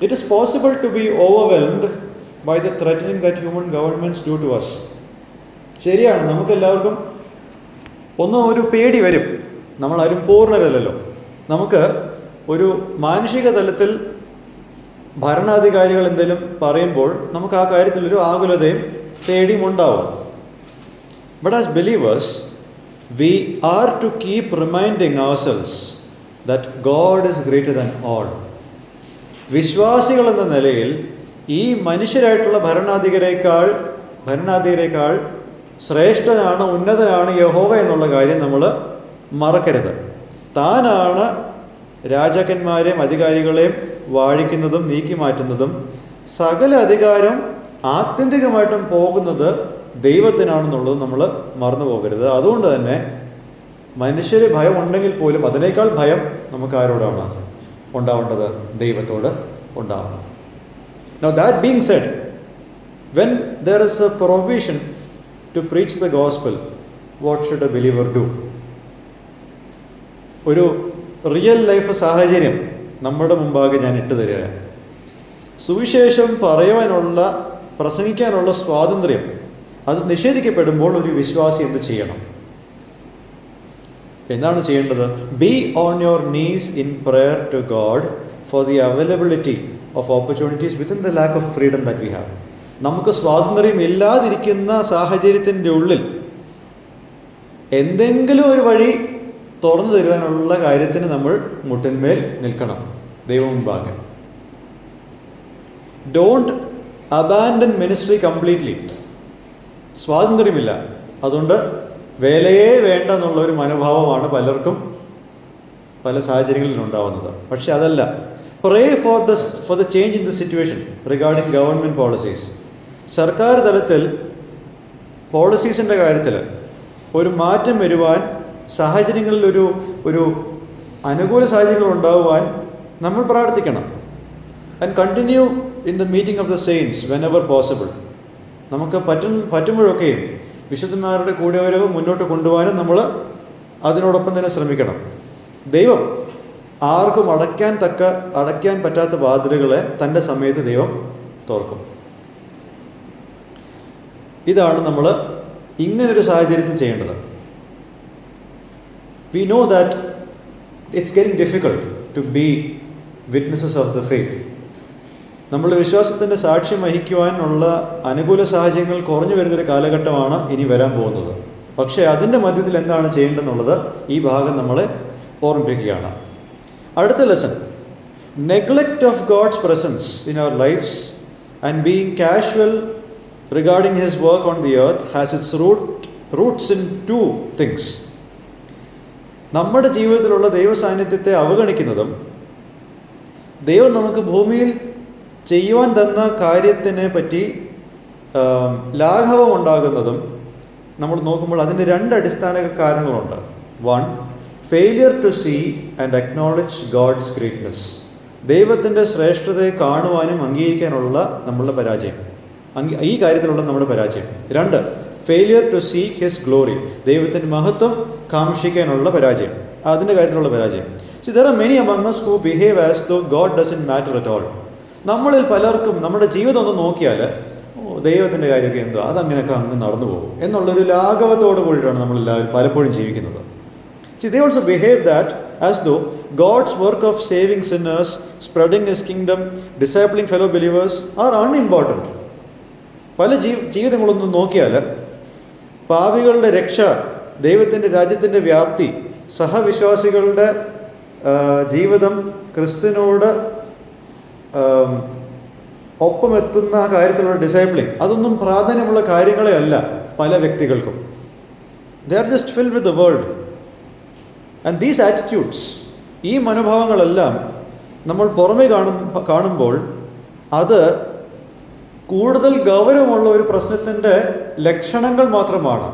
It is possible to be overwhelmed by the threatening that human governments do to us. ശരിയാണ്, നമുക്കെല്ലാവർക്കും ഒരു പേടി വരും. നമ്മളാരും പൂർണ്ണരല്ലല്ലോ. നമുക്ക് ഒരു മാനുഷിക തലത്തിൽ ഭരണാധികാരികൾ എന്തെങ്കിലും പറയുമ്പോൾ നമുക്ക് ആ കാര്യത്തിലൊരു ആകുലതയും പേടിയും ഉണ്ടാവും. But as believers, we are to keep reminding ourselves that God is greater than all. വിശ്വാസികൾ എന്ന നിലയിൽ ഈ മനുഷ്യരായിട്ടുള്ള ഭരണാധികാരിയേക്കാൾ ശ്രേഷ്ഠനാണ്, ഉന്നതനാണ് യഹോവ എന്നുള്ള കാര്യം നമ്മൾ മറക്കരുത്. താനാണ് രാജാക്കന്മാരെയും അധികാരികളെയും വാഴിക്കുന്നതും നീക്കി മാറ്റുന്നതും. സകല അധികാരം ആത്യന്തികമായിട്ടും പോകുന്നത് ദൈവത്തിനാണെന്നുള്ളത് നമ്മൾ മറന്നു പോകരുത്. അതുകൊണ്ട് തന്നെ മനുഷ്യര് ഭയം ഉണ്ടെങ്കിൽ പോലും അതിനേക്കാൾ ഭയം നമുക്ക് ആരോടാണ് ഉണ്ടാവേണ്ടത്? ദൈവത്തോട് ഉണ്ടാവണം. Now that being said, when there is a prohibition to preach the gospel, what should a believer do? ഒരു റിയൽ ലൈഫ് സാഹചര്യം നമ്മുടെ മുമ്പാകെ ഞാൻ ഇട്ടു തരികയാണ്. സുവിശേഷം പ്രസംഗിക്കാനുള്ള സ്വാതന്ത്ര്യം അത് നിഷേധിക്കപ്പെടുമ്പോൾ ഒരു വിശ്വാസി എന്ത് ചെയ്യണം? എന്താണ് ചെയ്യേണ്ടത്? Be on your knees in prayer to God for the availability of opportunities within the lack of freedom that we have. നമുക്ക് സ്വാതന്ത്ര്യം ഇല്ലാതിരിക്കുന്ന സാഹചര്യത്തിൻ്റെ ഉള്ളിൽ എന്തെങ്കിലും ഒരു വഴി തുറന്നു തരുവാനുള്ള കാര്യത്തിന് നമ്മൾ മുട്ടിന്മേൽ നിൽക്കണം ദൈവം മുമ്പാകെ. Don't abandon ministry completely. സ്വാതന്ത്ര്യമില്ല, അതുകൊണ്ട് വേലയെ വേണ്ട എന്നുള്ള ഒരു മനോഭാവമാണ് പലർക്കും പല സാഹചര്യങ്ങളിൽ ഉണ്ടാവുന്നത്. പക്ഷെ അതല്ല. Pray for the change in the situation regarding government policies. സർക്കാർ തലത്തിൽ പോളിസീസിൻ്റെ കാര്യത്തിൽ ഒരു മാറ്റം വരുവാൻ, സാഹചര്യങ്ങളിൽ ഒരു അനുകൂല സാഹചര്യങ്ങൾ ഉണ്ടാകുവാൻ നമ്മൾ പ്രാർത്ഥിക്കണം. And continue in the meeting of the saints when ever possible. നമുക്ക് പറ്റുമ്പോഴൊക്കെയും വിശുദ്ധന്മാരുടെ കൂടെവരവ് മുന്നോട്ട് കൊണ്ടുപോകാനും നമ്മൾ അതിനോടൊപ്പം തന്നെ ശ്രമിക്കണം. ദൈവം ആർക്കും അടയ്ക്കാൻ പറ്റാത്ത വാതിലുകളെ തൻ്റെ സമയത്ത് ദൈവം തുറക്കും. ഇതാണ് നമ്മൾ ഇങ്ങനൊരു സാഹചര്യത്തിൽ ചെയ്യേണ്ടത്. We know that it's getting difficult to be witnesses of the faith. നമ്മളുടെ വിശ്വാസത്തിൻ്റെ സാക്ഷ്യം വഹിക്കുവാനുള്ള അനുകൂല സാഹചര്യങ്ങൾ കുറഞ്ഞു വരുന്നൊരു കാലഘട്ടമാണ് ഇനി വരാൻ പോകുന്നത്. പക്ഷേ അതിൻ്റെ മധ്യത്തിൽ എന്താണ് ചെയ്യേണ്ടതെന്നുള്ളത് ഈ ഭാഗം നമ്മളെ ഓർമ്മിപ്പിക്കുകയാണ്. അടുത്ത lesson: neglect of God's presence in our lives and being casual regarding his work on the earth has its roots in 2 things. നമ്മുടെ ജീവിതത്തിലുള്ള ദൈവ സാന്നിധ്യത്തെ അവഗണിക്കുന്നതും ദൈവം നമുക്ക് ഭൂമിയിൽ ചെയ്യുവാൻ തന്ന കാര്യത്തിനെ പറ്റി ലാഘവം ഉണ്ടാകുന്നതും നമ്മൾ നോക്കുമ്പോൾ അതിൻ്റെ 2 അടിസ്ഥാന കാരണങ്ങളുണ്ട്. 1, failure to see and acknowledge God's greatness. ദൈവത്തിൻ്റെ ശ്രേഷ്ഠതയെ കാണുവാനും അംഗീകരിക്കാനുള്ള നമ്മളുടെ പരാജയം, ഈ കാര്യത്തിലുള്ള നമ്മുടെ പരാജയം. 2, failure to seek his glory. ദൈവത്തിൻ്റെ മഹത്വം കാംക്ഷിക്കാനുള്ള പരാജയം, അതിൻ്റെ കാര്യത്തിലുള്ള പരാജയം. See, there are many among us who behave as though God doesn't matter at all. നമ്മളിൽ പലർക്കും നമ്മുടെ ജീവിതം ഒന്ന് നോക്കിയാൽ ദൈവത്തിൻ്റെ കാര്യമൊക്കെ എന്തോ അതങ്ങനെയൊക്കെ അങ്ങ് നടന്നു പോകും എന്നുള്ളൊരു ലാഘവത്തോട് കൂടിയിട്ടാണ് നമ്മളെല്ലാവരും പലപ്പോഴും ജീവിക്കുന്നത്. See, they also behave that as though God's work of saving sinners, spreading His kingdom, discipling fellow believers are unimportant. പല ജീവിതങ്ങളൊന്നും നോക്കിയാൽ പാപികളുടെ രക്ഷ, ദൈവത്തിൻ്റെ രാജ്യത്തിൻ്റെ വ്യാപ്തി, സഹവിശ്വാസികളുടെ ജീവിതം, ക്രിസ്തുവിനോട് ഒപ്പമെത്തുന്ന കാര്യത്തിലുള്ള ഡിസൈപ്ലിംഗ്, അതൊന്നും പ്രാധാന്യമുള്ള കാര്യങ്ങളെ അല്ല പല വ്യക്തികൾക്കും. They are just filled with the world. And these attitudes, ഈ മനോഭാവങ്ങളെല്ലാം നമ്മൾ പുറമേ കാണുമ്പോൾ അത് കൂടുതൽ ഗൗരവമുള്ള ഒരു പ്രശ്നത്തിൻ്റെ ലക്ഷണങ്ങൾ മാത്രമാണ്.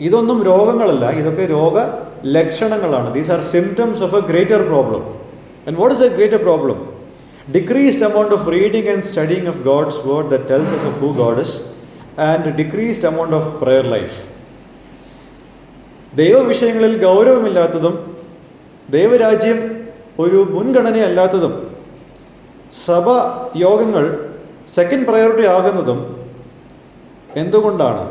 ഇതൊന്നും രോഗങ്ങളല്ല, ഇതൊക്കെ രോഗലക്ഷണങ്ങളാണ്. These are symptoms of a greater problem. And what is a greater problem? Decreased amount of reading and studying of God's word that tells us of who God is, and decreased amount of prayer life. ദൈവവിഷയങ്ങളിൽ ഗൗരവമില്ലാത്തതും ദൈവരാജ്യം ഒരു മുൻഗണനയല്ലാത്തതും സഭ യോഗങ്ങൾ second priority ആകുന്നതും എന്തുകൊണ്ടാണ്?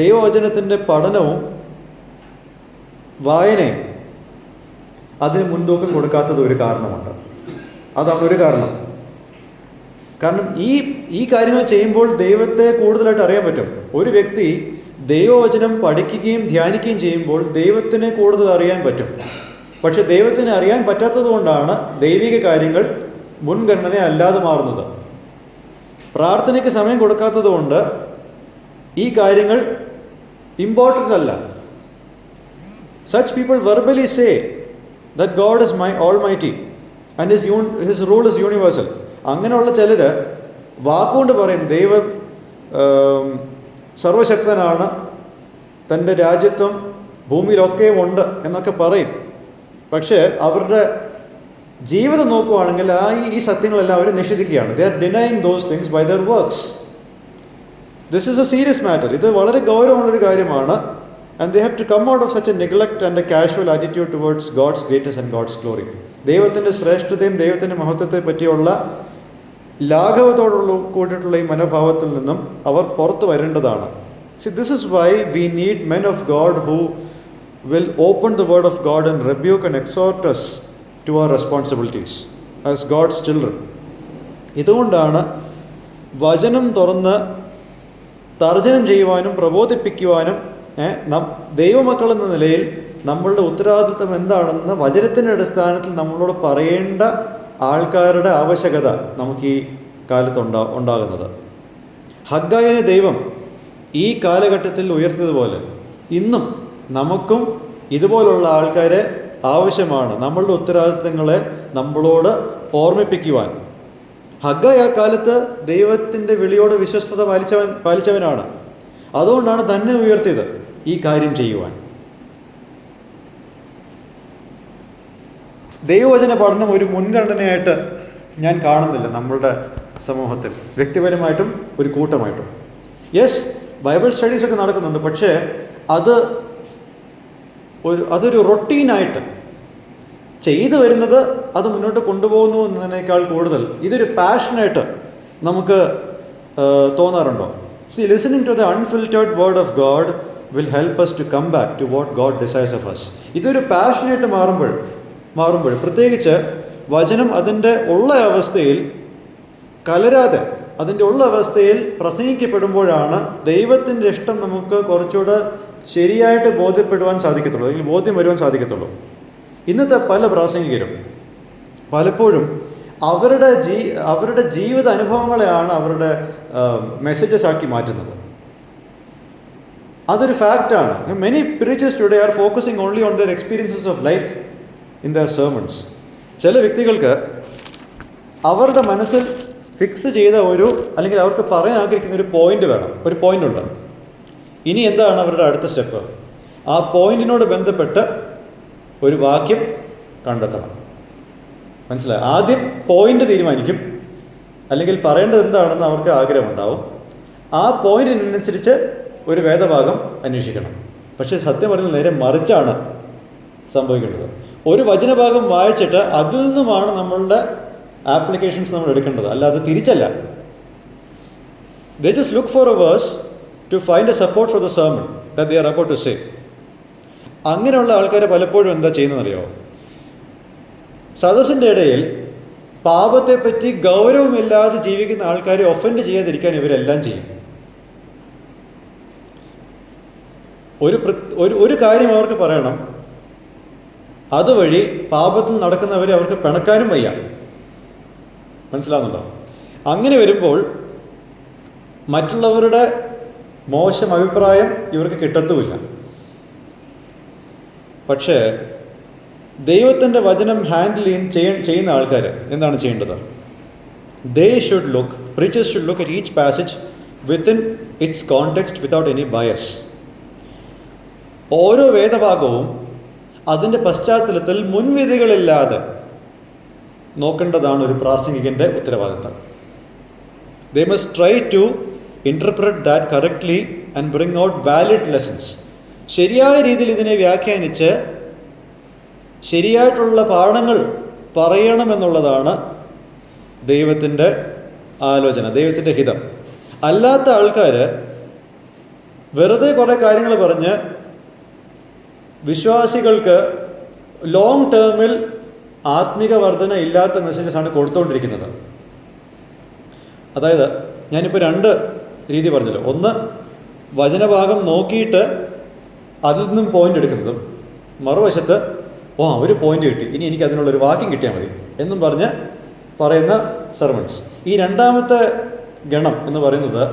ദൈവവചനത്തിൻ്റെ പഠനവും വായനയും അതിന് മുൻതൂക്കം കൊടുക്കാത്തത് ഒരു കാരണമുണ്ട്. അതാണ് ഒരു കാരണം. കാരണം ഈ കാര്യങ്ങൾ ചെയ്യുമ്പോൾ ദൈവത്തെ കൂടുതലായിട്ട് അറിയാൻ പറ്റും. ഒരു വ്യക്തി ദൈവവചനം പഠിക്കുകയും ധ്യാനിക്കുകയും ചെയ്യുമ്പോൾ ദൈവത്തിനെ കൂടുതൽ അറിയാൻ പറ്റും. പക്ഷെ ദൈവത്തിനെ അറിയാൻ പറ്റാത്തത് കൊണ്ടാണ് ദൈവിക കാര്യങ്ങൾ മുൻഗണന അല്ലാതെ മാറുന്നത്. പ്രാർത്ഥനയ്ക്ക് സമയം കൊടുക്കാത്തത് കൊണ്ട് ഈ കാര്യങ്ങൾ ഇമ്പോർട്ടൻ്റ് അല്ല. Such people verbally say that God is almighty and his rule is universal. അങ്ങനെയുള്ള ചിലർ വാക്കുകൊണ്ട് പറയും ദൈവം സർവശക്തനാണ്, തൻ്റെ രാജ്യത്വം ഭൂമിയിലൊക്കെ ഉണ്ട് എന്നൊക്കെ പറയും. പക്ഷേ അവരുടെ ജീവിതം നോക്കുകയാണെങ്കിൽ ഈ സത്യങ്ങളെല്ലാം അവർ നിഷേധിക്കുകയാണ്. They are denying those things by their works. This is a serious matter. ഇത് വളരെ ഗൗരവമുള്ളൊരു കാര്യമാണ്. And they have to come out of such a neglect and a casual attitude towards God's greatness and God's glory. ദൈവത്തിൻ്റെ ശ്രേഷ്ഠതയും ദൈവത്തിൻ്റെ മഹത്വത്തെ പറ്റിയുള്ള ലാഘവത്തോടുള്ള കൂടിയിട്ടുള്ള ഈ മനോഭാവത്തിൽ നിന്നും അവർ പുറത്തു വരേണ്ടതാണ്. See, this is why we need men of God who will open the word of God and rebuke and exhort us to our responsibilities as God's children. ഇതുകൊണ്ടാണ് വചനം തുറന്ന് തർജ്ജനം ചെയ്യുവാനും പ്രബോധിപ്പിക്കുവാനും ദൈവമക്കൾ എന്ന നിലയിൽ നമ്മളുടെ ഉത്തരവാദിത്വം എന്താണെന്ന് വചനത്തിൻ്റെ അടിസ്ഥാനത്തിൽ നമ്മളോട് പറയേണ്ട ആൾക്കാരുടെ ആവശ്യകത നമുക്ക് ഈ കാലത്ത് ഉണ്ടാകുന്നത്. ഹഗ്ഗായിനെ ദൈവം ഈ കാലഘട്ടത്തിൽ ഉയർത്തിയതുപോലെ ഇന്നും നമുക്കും ഇതുപോലുള്ള ആൾക്കാരെ ആവശ്യമാണ്, നമ്മളുടെ ഉത്തരവാദിത്തങ്ങളെ നമ്മളോട് ഓർമ്മിപ്പിക്കുവാൻ. ഹഗ്ഗായി ആ കാലത്ത് ദൈവത്തിൻ്റെ വിളിയോട് വിശ്വസ്തത പാലിച്ചവനാണ്. അതുകൊണ്ടാണ് തന്നെ ഉയർത്തിയത് ഈ കാര്യം ചെയ്യുവാൻ. ദൈവവചന പഠനം ഒരു മുൻഗണനയായിട്ട് ഞാൻ കാണുന്നില്ല നമ്മളുടെ സമൂഹത്തിൽ, വ്യക്തിപരമായിട്ടും ഒരു കൂട്ടമായിട്ടും. യെസ്, ബൈബിൾ സ്റ്റഡീസൊക്കെ നടക്കുന്നുണ്ട്, പക്ഷേ അതൊരു റൊട്ടീനായിട്ട് ചെയ്തു വരുന്നത് അത് മുന്നോട്ട് കൊണ്ടുപോകുന്നു എന്നതിനേക്കാൾ കൂടുതൽ ഇതൊരു പാഷനായിട്ട് നമുക്ക് തോന്നാറുണ്ടോ? See, listening to the unfiltered word of God will help us to come back to what God desires of us. ഇതൊരു പാഷനായിട്ട് മാറുമ്പോൾ പ്രത്യേകിച്ച് വചനം അതിൻ്റെ ഉള്ള അവസ്ഥയിൽ കലരാതെ അതിൻ്റെ ഉള്ള അവസ്ഥയിൽ പ്രസംഗിക്കപ്പെടുമ്പോഴാണ് ദൈവത്തിൻ്റെ ഇഷ്ടം നമുക്ക് കുറച്ചുകൂടെ ശരിയായിട്ട് ബോധ്യപ്പെടുവാൻ സാധിക്കത്തുള്ളൂ, അല്ലെങ്കിൽ ബോധ്യം വരുവാൻ സാധിക്കത്തുള്ളൂ. ഇന്നത്തെ പല പ്രാസംഗികരും പലപ്പോഴും അവരുടെ ജീവിത അനുഭവങ്ങളെയാണ് അവരുടെ മെസ്സേജസ് ആക്കി മാറ്റുന്നത്. അതൊരു ഫാക്റ്റാണ്. Many preachers today are focusing only on their experiences of life in their sermons. ചില വ്യക്തികൾക്ക് അവരുടെ മനസ്സിൽ ഫിക്സ് ചെയ്ത അല്ലെങ്കിൽ അവർക്ക് പറയാൻ ആഗ്രഹിക്കുന്ന ഒരു പോയിന്റ് വേണം, ഒരു പോയിന്റ് ഉണ്ട്. ഇനി എന്താണ് അവരുടെ അടുത്ത സ്റ്റെപ്പ്? ആ പോയിന്റിനോട് ബന്ധപ്പെട്ട് ഒരു വാക്യം കണ്ടെത്തണം. മനസ്സിലായി? ആദ്യം പോയിന്റ് തീരുമാനിക്കും, അല്ലെങ്കിൽ പറയേണ്ടത് എന്താണെന്ന് അവർക്ക് ആഗ്രഹമുണ്ടാവും. ആ പോയിന്റിനനുസരിച്ച് ഒരു വേദഭാഗം അന്വേഷിക്കണം. പക്ഷേ സത്യം പറഞ്ഞാൽ നേരെ മറിച്ചാണ് സംഭവിക്കേണ്ടത്. ഒരു വചനഭാഗം വായിച്ചിട്ട് അതിൽ നിന്നുമാണ് നമ്മളുടെ ആപ്ലിക്കേഷൻസ് നമ്മൾ എടുക്കേണ്ടത്, അല്ലാതെ തിരിച്ചല്ല. They just look for a verse to find a support for the sermon that they are about to say. അങ്ങനെയുള്ള ആൾക്കാരെ പലപ്പോഴും എന്താ ചെയ്യുന്നതെന്നറിയോ? സദസ്സിൻ്റെ ഇടയിൽ പാപത്തെപ്പറ്റി ഗൗരവമില്ലാതെ ജീവിക്കുന്ന ആൾക്കാരെ ഒഫൻഡ് ചെയ്യാതിരിക്കാൻ ഇവരെല്ലാം ചെയ്യും. ഒരു കാര്യം അവർക്ക് പറയണം, അതുവഴി പാപത്തിൽ നടക്കുന്നവരെ അവർക്ക് പിണക്കാനും വയ്യ. മനസ്സിലാവുന്നുണ്ടോ? അങ്ങനെ വരുമ്പോൾ മറ്റുള്ളവരുടെ മോശം അഭിപ്രായം ഇവർക്ക് കിട്ടത്തുമില്ല. പക്ഷേ ദൈവത്തിൻ്റെ വചനം ഹാൻഡിൽ ചെയ്യുന്ന ആൾക്കാർ എന്താണ് ചെയ്യേണ്ടത്? preachers should look at each passage within its context without any bias. ഓരോ വേദഭാഗവും അതിൻ്റെ പശ്ചാത്തലത്തിൽ മുൻവിധികളില്ലാതെ നോക്കേണ്ടതാണ് ഒരു പ്രാസംഗികൻ്റെ ഉത്തരവാദിത്തം. They must try to interpret that correctly and bring out valid lessons. ശരിയായ രീതിയിൽ ഇതിനെ വ്യാഖ്യാനിച്ച് ശരിയായിട്ടുള്ള പാഠങ്ങൾ പറയണമെന്നുള്ളതാണ് ദൈവത്തിൻ്റെ ആലോചന, ദൈവത്തിൻ്റെ ഹിതം. അല്ലാത്ത ആൾക്കാർ വെറുതെ കുറേ കാര്യങ്ങൾ പറഞ്ഞ് വിശ്വാസികൾക്ക് ലോങ് ടേമിൽ ആത്മിക വർധന ഇല്ലാത്ത മെസ്സേജസാണ് കൊടുത്തുകൊണ്ടിരിക്കുന്നത്. അതായത് ഞാനിപ്പോൾ 2 രീതി പറഞ്ഞല്ലോ. ഒന്ന്, വചനഭാഗം നോക്കിയിട്ട് അതിൽ നിന്നും പോയിന്റ് എടുക്കുന്നതും, മറുവശത്ത് ഒരു പോയിന്റ് കിട്ടി, ഇനി എനിക്ക് അതിനുള്ളൊരു വാക്യം കിട്ടിയാൽ മതി എന്നും പറഞ്ഞ് പറയുന്ന സെർമൺസ്. ഈ രണ്ടാമത്തെ ഗണം എന്ന് പറയുന്നത്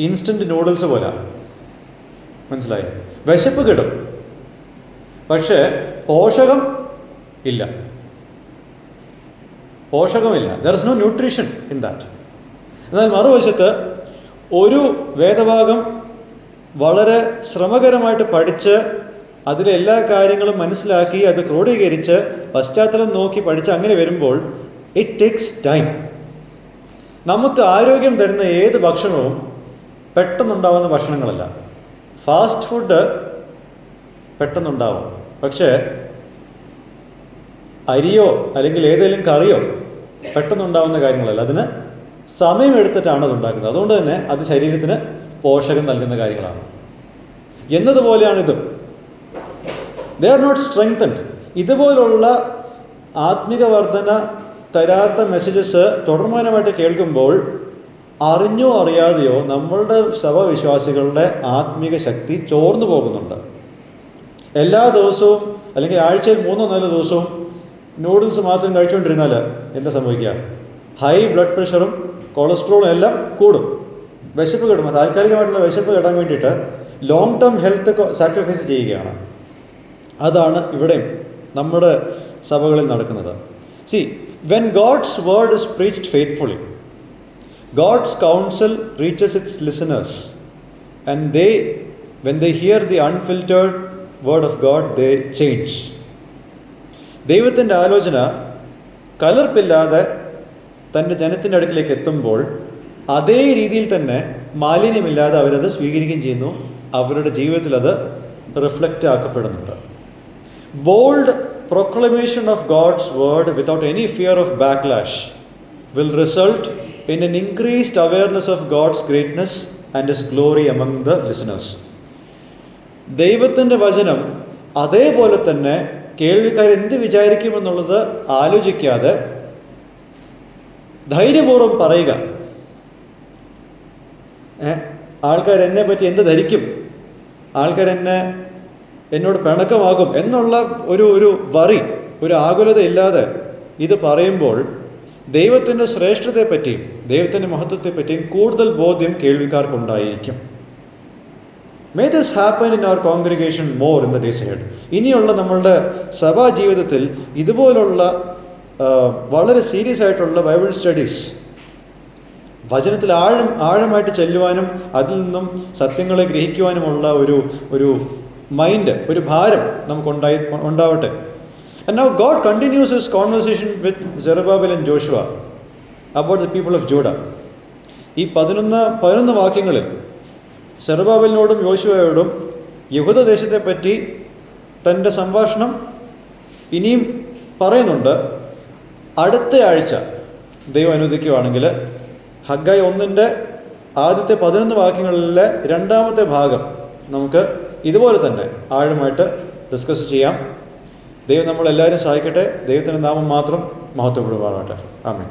ഇൻസ്റ്റൻറ്റ് നൂഡിൽസ് പോലെ. മനസ്സിലായോ? വിശപ്പ് കിട്ടും, പക്ഷേ പോഷകമില്ല. There is no nutrition in that. എന്നാൽ മറുവശത്ത് ഒരു വേദഭാഗം വളരെ ശ്രമകരമായിട്ട് പഠിച്ച് അതിലെ എല്ലാ കാര്യങ്ങളും മനസ്സിലാക്കി അത് ക്രോഡീകരിച്ച് പശ്ചാത്തലം നോക്കി പഠിച്ച് അങ്ങനെ വരുമ്പോൾ ഇറ്റ് ടേക്സ് ടൈം. നമുക്ക് ആരോഗ്യം തരുന്ന ഏത് ഭക്ഷണവും പെട്ടെന്നുണ്ടാവുന്ന ഭക്ഷണങ്ങളല്ല. ഫാസ്റ്റ് ഫുഡ് പെട്ടെന്നുണ്ടാവും, പക്ഷേ അരിയോ അല്ലെങ്കിൽ ഏതെങ്കിലും കറിയോ പെട്ടെന്നുണ്ടാവുന്ന കാര്യങ്ങളല്ല. അതിന് സമയമെടുത്തിട്ടാണ് അത് ഉണ്ടാക്കുന്നത്. അതുകൊണ്ട് തന്നെ അത് ശരീരത്തിന് പോഷകം നൽകുന്ന കാര്യങ്ങളാണ്. എന്നതുപോലെയാണിതും. They are not strengthened. ഇതുപോലുള്ള ആത്മിക വർധന തരാത്ത മെസ്സേജസ് തുടർമാനമായിട്ട് കേൾക്കുമ്പോൾ അറിഞ്ഞോ അറിയാതെയോ നമ്മളുടെ സഭവിശ്വാസികളുടെ ആത്മിക ശക്തി ചോർന്നു പോകുന്നുണ്ട്. എല്ലാ ദിവസവും അല്ലെങ്കിൽ ആഴ്ചയിൽ 3-4 ദിവസവും നൂഡിൽസ് മാത്രം കഴിച്ചുകൊണ്ടിരുന്നാൽ എന്താ സംഭവിക്കുക? ഹൈ ബ്ലഡ് പ്രഷറും കൊളസ്ട്രോളും എല്ലാം കൂടും. വിശപ്പ് കിട്ടും. താൽക്കാലികമായിട്ടുള്ള വിശപ്പ് കിട്ടാൻ വേണ്ടിയിട്ട് ലോങ് ടേം ഹെൽത്ത് സാക്രിഫൈസ് ചെയ്യുകയാണ്. അതാണ് ഇവിടെ നമ്മുടെ സഭകളിൽ നടക്കുന്നത്. See, when God's word is preached faithfully, God's counsel reaches its listeners, and when they hear the unfiltered word of God, they change. ദൈവത്തിൻ്റെ ആലോചന കലർപ്പില്ലാതെ തൻ്റെ ജനത്തിൻ്റെ അടുക്കിലേക്ക് എത്തുമ്പോൾ അതേ രീതിയിൽ തന്നെ മാലിന്യമില്ലാതെ അവരത് സ്വീകരിക്കുകയും ചെയ്യുന്നു. അവരുടെ ജീവിതത്തിൽ അത് റിഫ്ലക്റ്റ് ആക്കപ്പെടുന്നുണ്ട്. Bold proclamation of God's word without any fear of backlash will result in an increased awareness of God's greatness and His glory among the listeners. ദൈവത്തിൻ്റെ വചനം അതേപോലെ തന്നെ കേൾവിക്കാർ എന്ത് വിചാരിക്കുമെന്നുള്ളത് ആലോചിക്കാതെ ധൈര്യപൂർവ്വം പറയുക. ആൾക്കാർ എന്നെ പറ്റി എന്ത് ധരിക്കും, ആൾക്കാർ എന്നോട് പിണക്കമാകും എന്നുള്ള ഒരു വറി, ഒരു ആകുലത ഇല്ലാതെ ഇത് പറയുമ്പോൾ ദൈവത്തിൻ്റെ ശ്രേഷ്ഠതയെപ്പറ്റിയും ദൈവത്തിൻ്റെ മഹത്വത്തെപ്പറ്റിയും കൂടുതൽ ബോധ്യം കേൾവിക്കാർക്കുണ്ടായിരിക്കും. May this happen in our congregation more in the days ahead. ഇനിയുള്ള നമ്മളുടെ സഭാ ജീവിതത്തിൽ ഇതുപോലുള്ള വളരെ സീരിയസ് ആയിട്ടുള്ള ബൈബിൾ സ്റ്റഡീസ്, വചനത്തിൽ ആഴമായിട്ട് ചെല്ലുവാനും അതിൽ നിന്നും സത്യങ്ങളെ ഗ്രഹിക്കുവാനുമുള്ള ഒരു മൈൻഡ്, ഒരു ഭാരം ഉണ്ടാവട്ടെ. And now God continues his conversation with Zerubbabel and Joshua about the people of Judah. ഈ 11 വാക്യങ്ങളിൽ സെറുബാബേലിനോടും യോശുവയോടും യഹൂദദേശത്തെ പറ്റി തൻ്റെ സംഭാഷണം ഇനിയും പറയുന്നുണ്ട്. അടുത്ത ആഴ്ച ദൈവം അനുവദിക്കുകയാണെങ്കിൽ ഹഗ്ഗായി 1-ന്റെ ആദ്യത്തെ 11 വാക്യങ്ങളിലെ 2-ാമത്തെ ഭാഗം നമുക്ക് ഇതുപോലെ തന്നെ ആഴമായിട്ട് ഡിസ്കസ് ചെയ്യാം. ദൈവം നമ്മളെല്ലാവരും സഹായിക്കട്ടെ. ദൈവത്തിൻ്റെ നാമം മാത്രം മഹത്വപ്പെടുവാനാകട്ടെ. ആമേൻ.